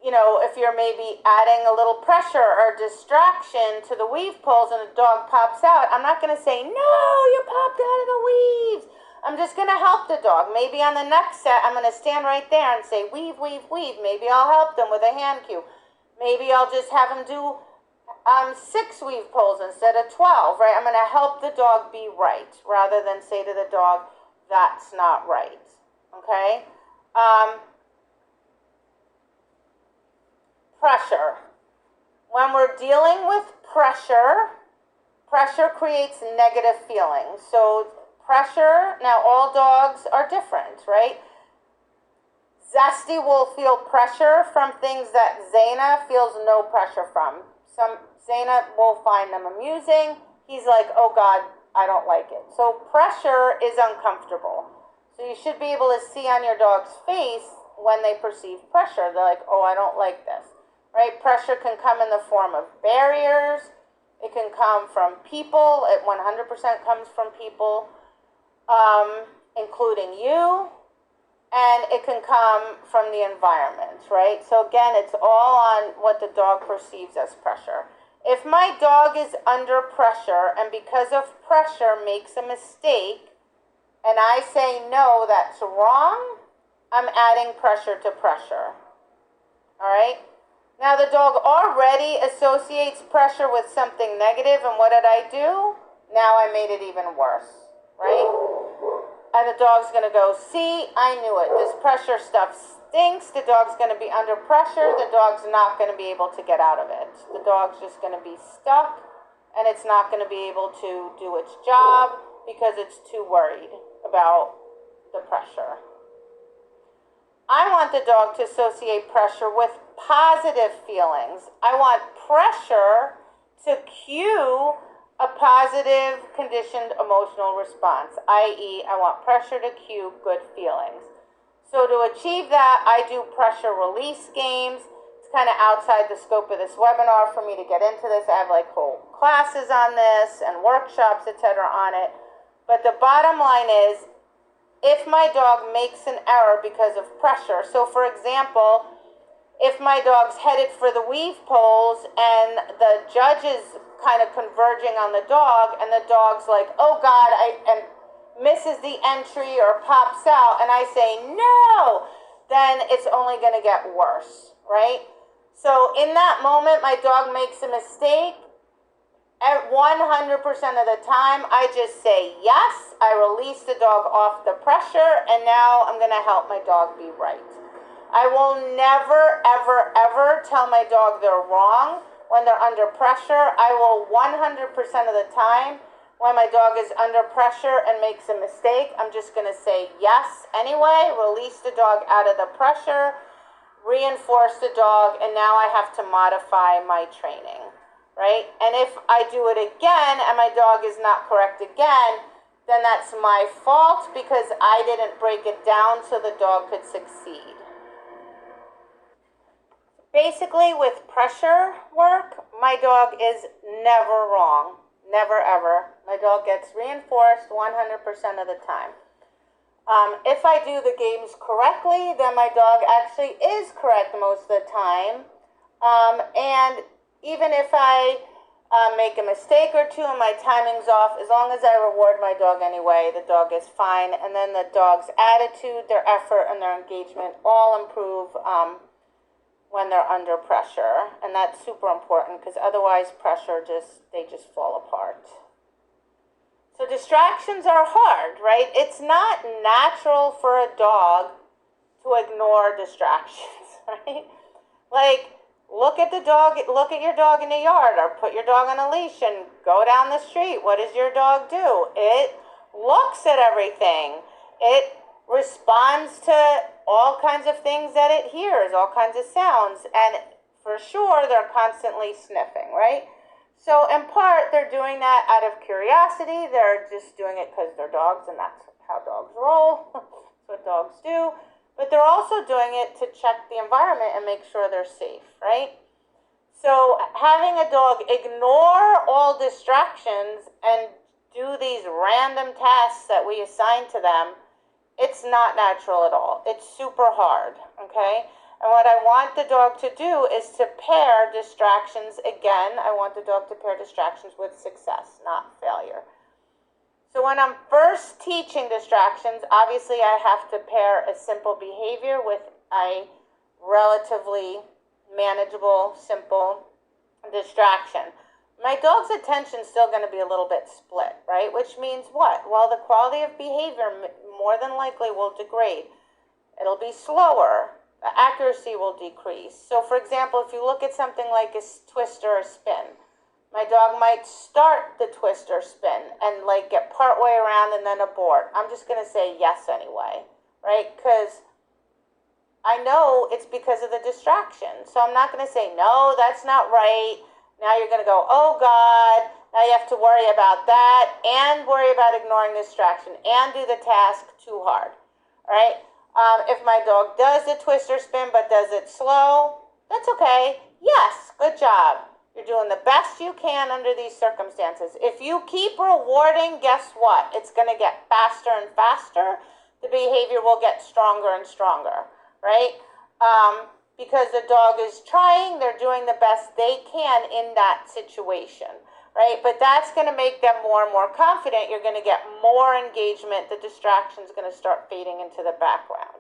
if you're maybe adding a little pressure or distraction to the weave pulls and a dog pops out, I'm not going to say, no, you popped out of the weaves. I'm just going to help the dog. Maybe on the next set, I'm going to stand right there and say, weave, weave, weave. Maybe I'll help them with a hand cue. Maybe I'll just have them do 6 weave pulls instead of 12, right? I'm going to help the dog be right rather than say to the dog, that's not right, okay? Pressure. When we're dealing with pressure, pressure creates negative feelings. So pressure, now all dogs are different, right? Zesty will feel pressure from things that Zaina feels no pressure from. Zaina will find them amusing. He's like, oh God, I don't like it. So pressure is uncomfortable. So you should be able to see on your dog's face when they perceive pressure. They're like, oh, I don't like this, right? Pressure can come in the form of barriers. It can come from people. It 100% comes from people, including you. And it can come from the environment, right? So again, it's all on what the dog perceives as pressure. If my dog is under pressure and because of pressure makes a mistake, and I say, no, that's wrong, I'm adding pressure to pressure, all right? Now the dog already associates pressure with something negative, and what did I do? Now I made it even worse, right? And the dog's going to go, see, I knew it. This pressure stuff stinks. The dog's going to be under pressure. The dog's not going to be able to get out of it. The dog's just going to be stuck, and it's not going to be able to do its job because it's too worried about the pressure. I want the dog to associate pressure with positive feelings. I want pressure to cue a positive conditioned emotional response, i.e., I want pressure to cue good feelings. So to achieve that, I do pressure release games. It's kind of outside the scope of this webinar for me to get into this. I have like whole classes on this and workshops, etc. on it. But the bottom line is, if my dog makes an error because of pressure, so for example, if my dog's headed for the weave poles and the judge is kind of converging on the dog and the dog's like, oh God, and misses the entry or pops out, and I say no, then it's only going to get worse, right? So in that moment, my dog makes a mistake. At 100% of the time, I just say yes, I release the dog off the pressure, and now I'm going to help my dog be right. I will never, ever, ever tell my dog they're wrong when they're under pressure. I will 100% of the time when my dog is under pressure and makes a mistake, I'm just going to say yes anyway, release the dog out of the pressure, reinforce the dog, and now I have to modify my training, right? And if I do it again and my dog is not correct again, then that's my fault because I didn't break it down so the dog could succeed. Basically, with pressure work, my dog is never wrong. Never, ever. My dog gets reinforced 100% of the time. If I do the games correctly, then my dog actually is correct most of the time. And even if I make a mistake or two and my timing's off, as long as I reward my dog anyway, the dog is fine. And then the dog's attitude, their effort, and their engagement all improve when they're under pressure, and that's super important because otherwise pressure they just fall apart. So distractions are hard, right? It's not natural for a dog to ignore distractions, right? Like look at your dog in the yard, or put your dog on a leash and go down the street. What does your dog do? It looks at everything. It responds to all kinds of things that it hears, all kinds of sounds. And for sure they're constantly sniffing, right? So in part, they're doing that out of curiosity. They're just doing it because they're dogs, and that's how dogs roll. That's what dogs do. But they're also doing it to check the environment and make sure they're safe, right? So having a dog ignore all distractions and do these random tasks that we assign to them, it's not natural at all. It's super hard, okay? And what I want the dog to do is to pair distractions. Again, I want the dog to pair distractions with success, not failure. So when I'm first teaching distractions, obviously I have to pair a simple behavior with a relatively manageable, simple distraction. My dog's attention is still going to be a little bit split, right? Which means what? Well, the quality of behavior more than likely will degrade. It'll be slower. The accuracy will decrease. So, for example, if you look at something like a twist or a spin, my dog might start the twist or spin and like get part way around and then abort. I'm just going to say yes anyway, right? Because I know it's because of the distraction. So I'm not going to say, no, that's not right. Now you're going to go, oh God, now you have to worry about that and worry about ignoring the distraction and do the task too hard, all right? If my dog does the twist or spin but does it slow, that's okay. Yes, good job. You're doing the best you can under these circumstances. If you keep rewarding, guess what? It's going to get faster and faster. The behavior will get stronger and stronger, right? Because the dog is trying, they're doing the best they can in that situation, right? But that's going to make them more and more confident. You're going to get more engagement. The distraction is going to start fading into the background.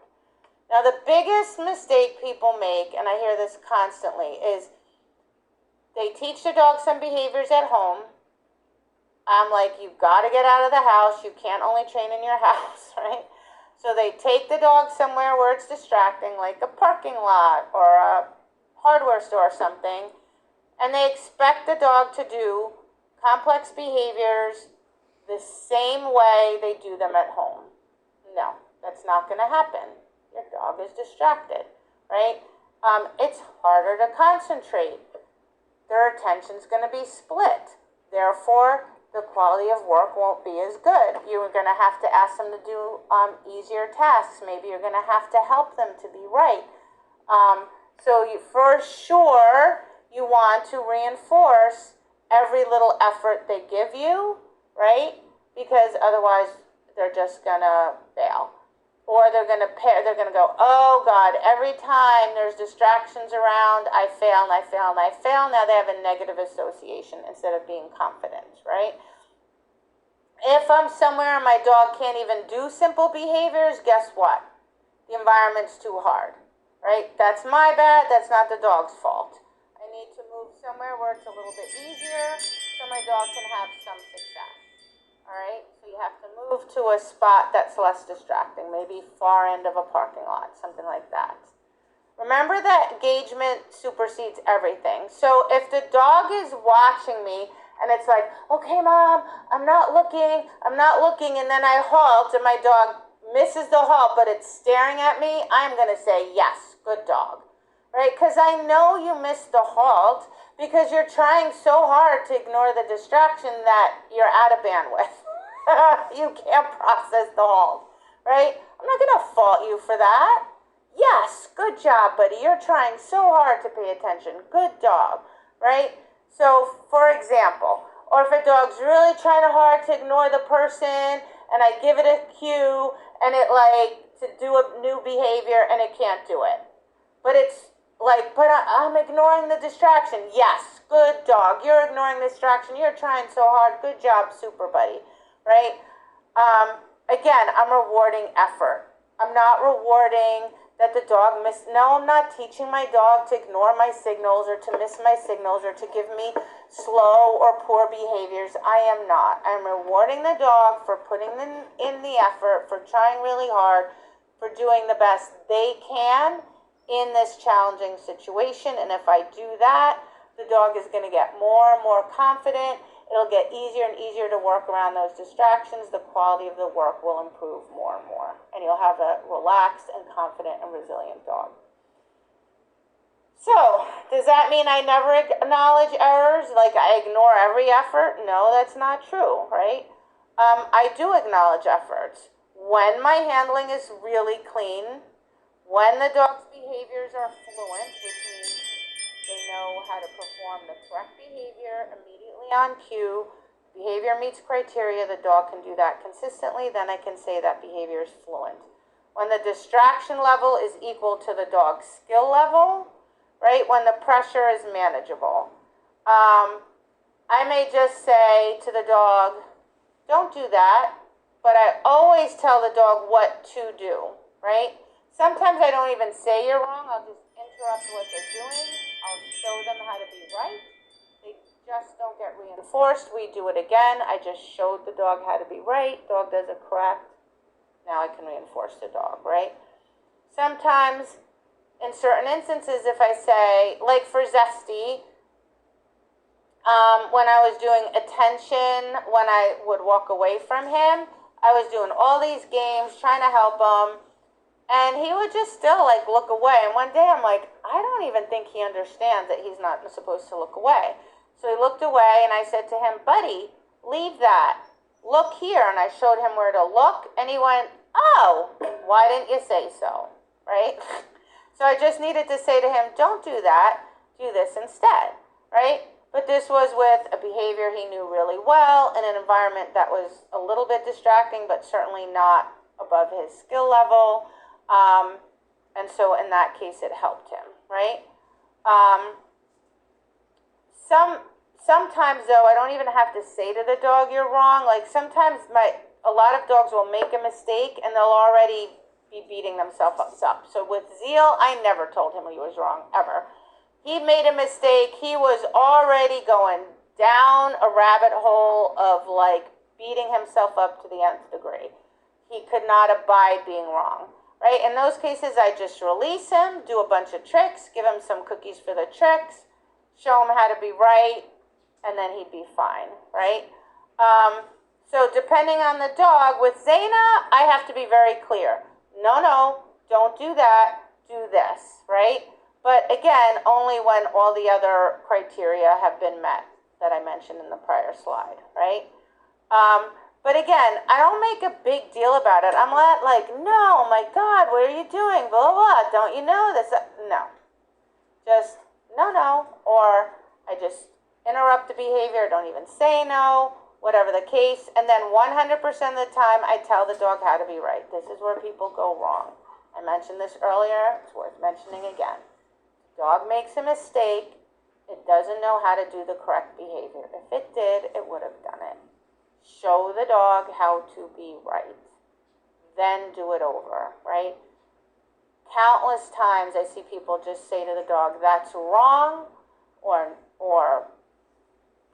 Now, the biggest mistake people make, and I hear this constantly, is they teach the dog some behaviors at home. I'm like, you've got to get out of the house. You can't only train in your house, right? So they take the dog somewhere where it's distracting, like a parking lot or a hardware store or something, and they expect the dog to do complex behaviors the same way they do them at home. No, that's not going to happen. Your dog is distracted, right? It's harder to concentrate. Their attention's going to be split. Therefore, the quality of work won't be as good. You're going to have to ask them to do easier tasks. Maybe you're going to have to help them to be right. For sure, you want to reinforce every little effort they give you, right? Because otherwise, they're just going to fail. Or they're going to go, oh God, every time there's distractions around, I fail and I fail and I fail. Now they have a negative association instead of being confident, right? If I'm somewhere and my dog can't even do simple behaviors, guess what? The environment's too hard, right? That's my bad, that's not the dog's fault. I need to move somewhere where it's a little bit easier so my dog can have some success. All right, so you have to move to a spot that's less distracting, maybe far end of a parking lot, something like that. Remember that engagement supersedes everything. So if the dog is watching me and it's like, okay, Mom, I'm not looking, and then I halt and my dog misses the halt, but it's staring at me, I'm going to say, yes, good dog, right? Because I know you missed the halt because you're trying so hard to ignore the distraction that you're out of bandwidth. You can't process the halt, right? I'm not going to fault you for that. Yes, good job, buddy. You're trying so hard to pay attention. Good dog, right? So, for example, or if a dog's really trying hard to ignore the person and I give it a cue and it to do a new behavior and it can't do it. But it's but I'm ignoring the distraction. Yes, good dog. You're ignoring the distraction. You're trying so hard. Good job, super buddy, right? Again, I'm rewarding effort. I'm not rewarding that the dog missed. No, I'm not teaching my dog to ignore my signals or to miss my signals or to give me slow or poor behaviors. I am not. I'm rewarding the dog for putting in the effort, for trying really hard, for doing the best they can in this challenging situation. And if I do that, the dog is going to get more and more confident. It'll get easier and easier to work around those distractions. The quality of the work will improve more and more. And you'll have a relaxed and confident and resilient dog. So, does Does that mean I never acknowledge errors? Like I ignore every effort? No, that's not true, right? I do acknowledge efforts. When my handling is really clean, when the dog's behaviors are fluent, which means they know how to perform the correct behavior immediately on cue, behavior meets criteria, the dog can do that consistently, then I can say that behavior is fluent. When the distraction level is equal to the dog's skill level, right? When the pressure is manageable. I may just say to the dog, don't do that, but I always tell the dog what to do, right? Sometimes I don't even say you're wrong, I'll just interrupt what they're doing. I'll show them how to be right. They just don't get reinforced. We do it again. I just showed the dog how to be right. Dog does it correct. Now I can reinforce the dog, right? Sometimes, in certain instances, if I say, like for Zesty, when I was doing attention, when I would walk away from him, I was doing all these games, trying to help him, and he would just still like look away. And one day I'm like, I don't even think he understands that he's not supposed to look away. So he looked away and I said to him, buddy, leave that. Look here. And I showed him where to look and he went, oh, why didn't you say so? Right? So I just needed to say to him, don't do that. Do this instead. Right? But this was with a behavior he knew really well in an environment that was a little bit distracting, but certainly not above his skill level. And so in that case, it helped him, right? Sometimes though, I don't even have to say to the dog, you're wrong. Like sometimes a lot of dogs will make a mistake and they'll already be beating themselves up. So with Zeal, I never told him he was wrong, ever. He made a mistake. He was already going down a rabbit hole of like beating himself up to the nth degree. He could not abide being wrong, right? In those cases, I just release him, do a bunch of tricks, give him some cookies for the tricks, show him how to be right, and then he'd be fine, right? So depending on the dog, with Zaina, I have to be very clear. No, don't do that, do this, right? But again, only when all the other criteria have been met that I mentioned in the prior slide, right? But again, I don't make a big deal about it. I'm not like, no, my God, what are you doing? Blah, blah, blah. Don't you know this? No. Just, no. Or I just interrupt the behavior, don't even say no, whatever the case. And then 100% of the time, I tell the dog how to be right. This is where people go wrong. I mentioned this earlier. It's worth mentioning again. Dog makes a mistake, it doesn't know how to do the correct behavior. If it did, it would have done it. Show the dog how to be right. Then do it over, right? Countless times I see people just say to the dog, that's wrong, or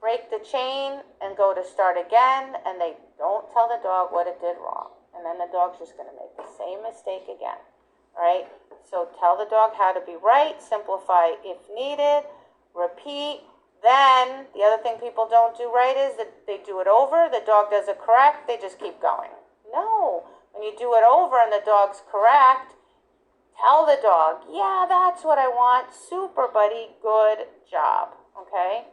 break the chain and go to start again, and they don't tell the dog what it did wrong. And then the dog's just going to make the same mistake again, right? So tell the dog how to be right, simplify if needed, repeat. Then the other thing people don't do right is that they do it over, the dog does it correct, they just keep going. No, when you do it over and the dog's correct, tell the dog, yeah, that's what I want, super buddy, good job, okay?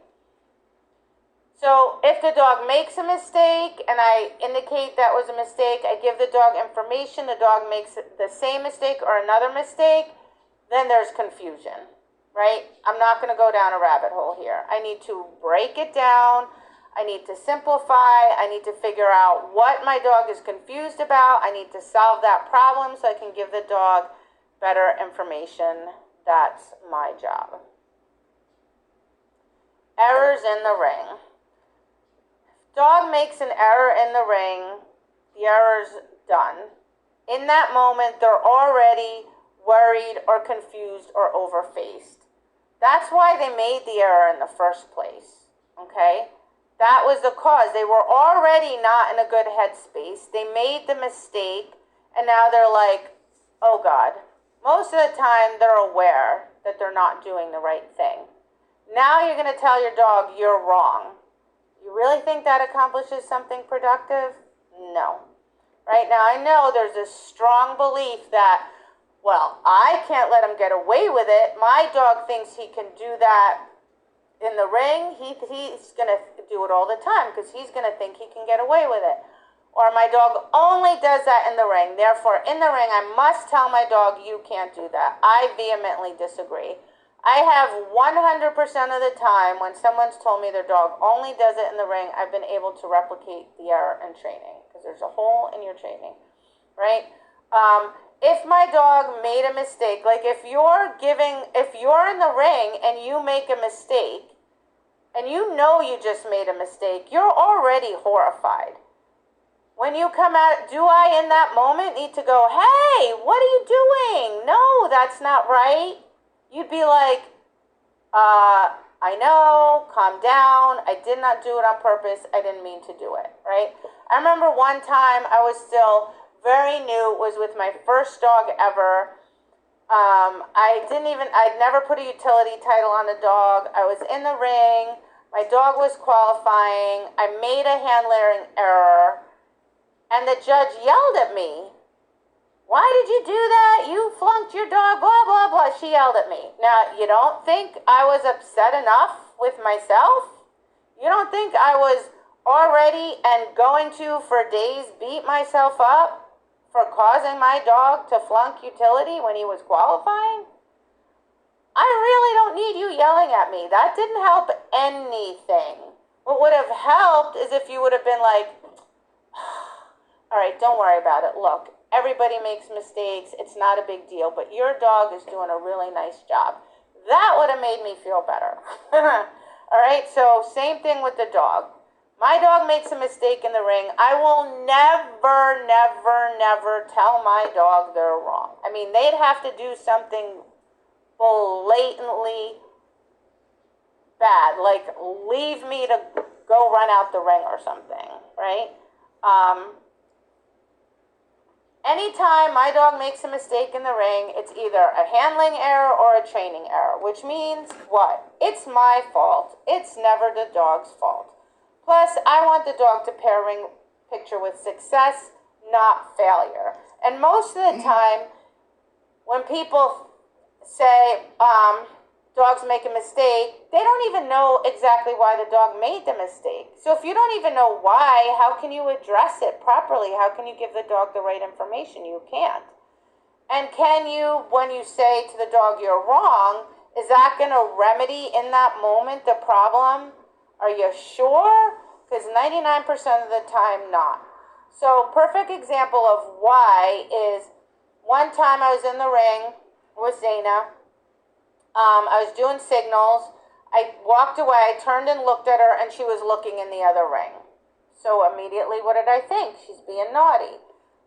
So if the dog makes a mistake and I indicate that was a mistake, I give the dog information, the dog makes the same mistake or another mistake, then there's confusion, right? I'm not going to go down a rabbit hole here. I need to break it down. I need to simplify. I need to figure out what my dog is confused about. I need to solve that problem so I can give the dog better information. That's my job. Errors in the ring. Dog makes an error in the ring, the error's done. In that moment, they're already worried or confused or overfaced. That's why they made the error in the first place, okay? That was the cause. They were already not in a good headspace. They made the mistake, and now they're like, oh God. Most of the time, they're aware that they're not doing the right thing. Now you're going to tell your dog you're wrong. You really think that accomplishes something productive? No. Right now, I know there's a strong belief that Well, I can't let him get away with it. My dog thinks he can do that in the ring. He's going to do it all the time because he's going to think he can get away with it. Or my dog only does that in the ring. Therefore, in the ring, I must tell my dog, you can't do that. I vehemently disagree. I have 100% of the time when someone's told me their dog only does it in the ring, I've been able to replicate the error in training because there's a hole in your training, right? If my dog made a mistake, like if you're in the ring and you make a mistake and you know you just made a mistake, you're already horrified. When you come out, do I in that moment need to go, hey, what are you doing? No, that's not right. You'd be like, I know, calm down. I did not do it on purpose. I didn't mean to do it, right? I remember one time I was still very new. It was with my first dog ever. I'd never put a utility title on the dog. I was in the ring. My dog was qualifying. I made a handling error. And the judge yelled at me. Why did you do that? You flunked your dog, blah, blah, blah. She yelled at me. Now, you don't think I was upset enough with myself? You don't think I was already and going to, for days, beat myself up for causing my dog to flunk utility when he was qualifying? I really don't need you yelling at me. That didn't help anything. What would have helped is if you would have been like, all right, don't worry about it. Look, everybody makes mistakes. It's not a big deal, but your dog is doing a really nice job. That would have made me feel better. All right, so same thing with the dog. My dog makes a mistake in the ring. I will never, never, never tell my dog they're wrong. I mean, they'd have to do something blatantly bad, like leave me to go run out the ring or something, right? Anytime my dog makes a mistake in the ring, it's either a handling error or a training error, which means what? It's my fault. It's never the dog's fault. Plus, I want the dog to pair ring picture with success, not failure. And most of the time, when people say, dogs make a mistake, they don't even know exactly why the dog made the mistake. So if you don't even know why, how can you address it properly? How can you give the dog the right information? You can't. And can you, when you say to the dog you're wrong, is that going to remedy in that moment the problem? Are you sure? Because 99% of the time, not. So perfect example of why is one time I was in the ring with Zaina. I was doing signals. I walked away, I turned and looked at her, and she was looking in the other ring. So immediately, what did I think? She's being naughty.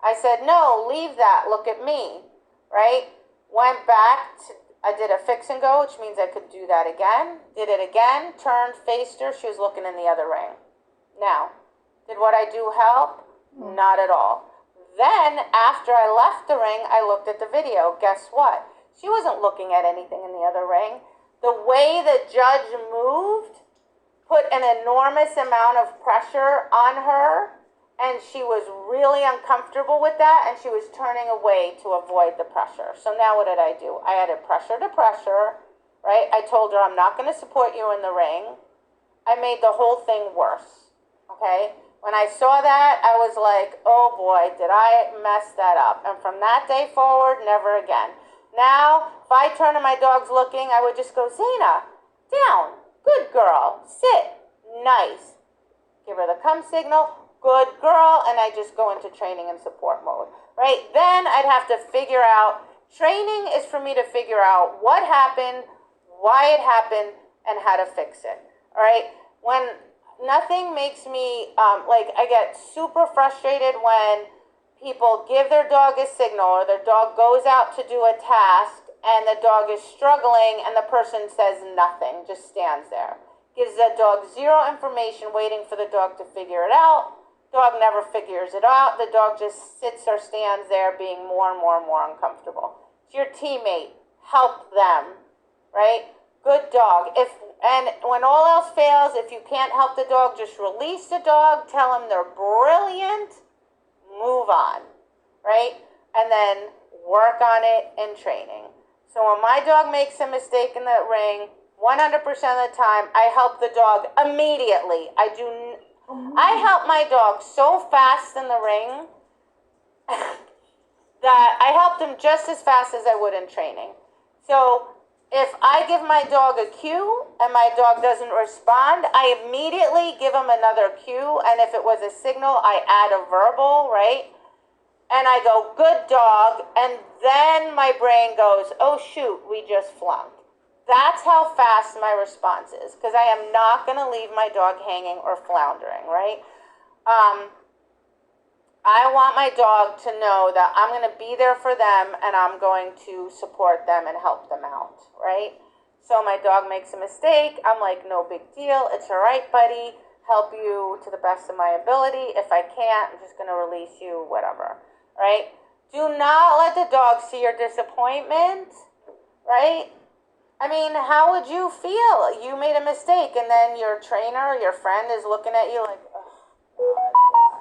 I said, no, leave that, look at me, right? Went back, I did a fix and go, which means I could do that again. Did it again, turned, faced her, she was looking in the other ring. Now, did what I do help? Not at all. Then, after I left the ring, I looked at the video. Guess what? She wasn't looking at anything in the other ring. The way the judge moved put an enormous amount of pressure on her, and she was really uncomfortable with that, and she was turning away to avoid the pressure. So now what did I do? I added pressure to pressure, right? I told her, I'm not going to support you in the ring. I made the whole thing worse, okay? When I saw that, I was like, oh boy, did I mess that up. And from that day forward, never again. Now, if I turn and my dog's looking, I would just go, Zaina, down, good girl, sit, nice. Give her the come signal, good girl, and I just go into training and support mode, right? Then I'd have to figure out, training is for me to figure out what happened, why it happened, and how to fix it, all right? When nothing makes me, I get super frustrated when people give their dog a signal or their dog goes out to do a task and the dog is struggling and the person says nothing, just stands there. Gives the dog zero information, waiting for the dog to figure it out. Dog never figures it out. The dog just sits or stands there being more and more and more uncomfortable. It's your teammate. Help them, right? Good dog. And when all else fails, if you can't help the dog, just release the dog, tell them they're brilliant, move on, right? And then work on it in training. So when my dog makes a mistake in the ring, 100% of the time, I help the dog immediately. I help my dog so fast in the ring that I helped him just as fast as I would in training. So if I give my dog a cue and my dog doesn't respond, I immediately give him another cue. And if it was a signal, I add a verbal, right? And I go, good dog. And then my brain goes, oh, shoot, we just flunked. That's how fast my response is, because I am not going to leave my dog hanging or floundering, right? I want my dog to know that I'm going to be there for them and I'm going to support them and help them out, right? So my dog makes a mistake. I'm like, no big deal. It's all right, buddy. Help you to the best of my ability. If I can't, I'm just going to release you, whatever, right? Do not let the dog see your disappointment, right? I mean, how would you feel? You made a mistake and then your trainer, your friend is looking at you like, oh, God,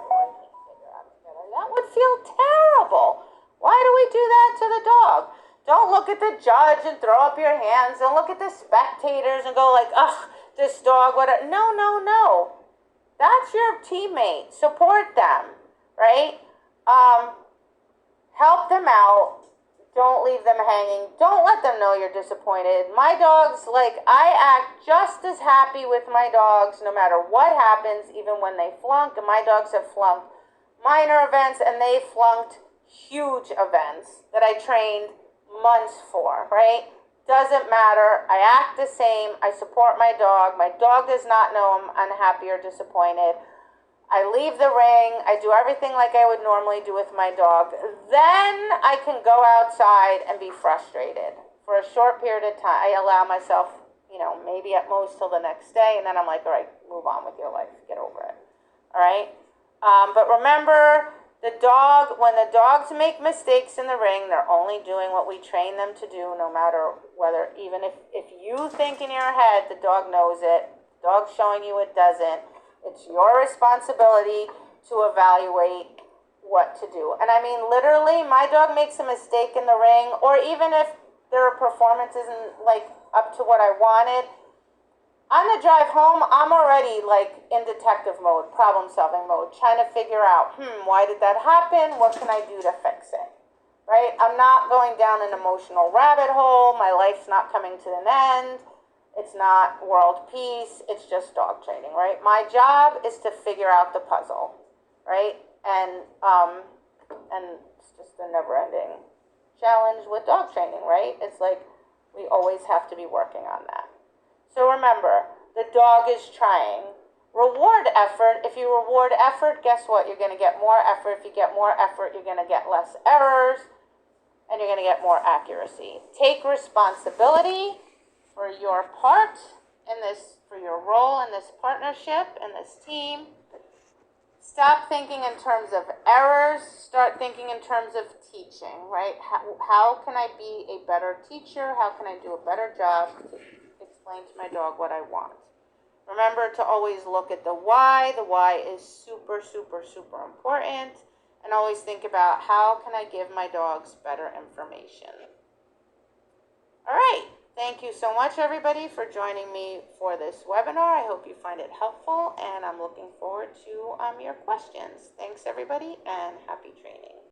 that would feel terrible. Why do we do that to the dog? Don't look at the judge and throw up your hands. Don't look at the spectators and go like, ugh, this dog, whatever. No, no, no. That's your teammate. Support them, right? Help them out. Don't leave them hanging. Don't let them know you're disappointed. My dogs, like, I act just as happy with my dogs no matter what happens, even when they flunk. And my dogs have flunked minor events and they flunked huge events that I trained months for, right? Doesn't matter. I act the same. I support my dog. My dog does not know I'm unhappy or disappointed. I leave the ring. I do everything like I would normally do with my dog. Then I can go outside and be frustrated for a short period of time. I allow myself, maybe at most till the next day. And then I'm like, all right, move on with your life. Get over it. All right? But remember, when the dogs make mistakes in the ring, they're only doing what we train them to do, no matter whether, even if you think in your head the dog knows it, the dog's showing you it doesn't. It's your responsibility to evaluate what to do. And I mean, literally, my dog makes a mistake in the ring, or even if their performance isn't like up to what I wanted, on the drive home, I'm already like in detective mode, problem solving mode, trying to figure out, why did that happen? What can I do to fix it? Right? I'm not going down an emotional rabbit hole. My life's not coming to an end. It's not world peace. It's just dog training, right? My job is to figure out the puzzle, right? And it's just a never-ending challenge with dog training, right? It's like we always have to be working on that. So remember, the dog is trying. Reward effort. If you reward effort, guess what? You're going to get more effort. If you get more effort, you're going to get less errors, and you're going to get more accuracy. Take responsibility for your part in this, for your role in this partnership, in this team. Stop thinking in terms of errors. Start thinking in terms of teaching, right? How can I be a better teacher? How can I do a better job to explain to my dog what I want? Remember to always look at the why. The why is super, super, super important. And always think about how can I give my dogs better information. All right. Thank you so much, everybody, for joining me for this webinar. I hope you find it helpful, and I'm looking forward to your questions. Thanks, everybody, and happy training.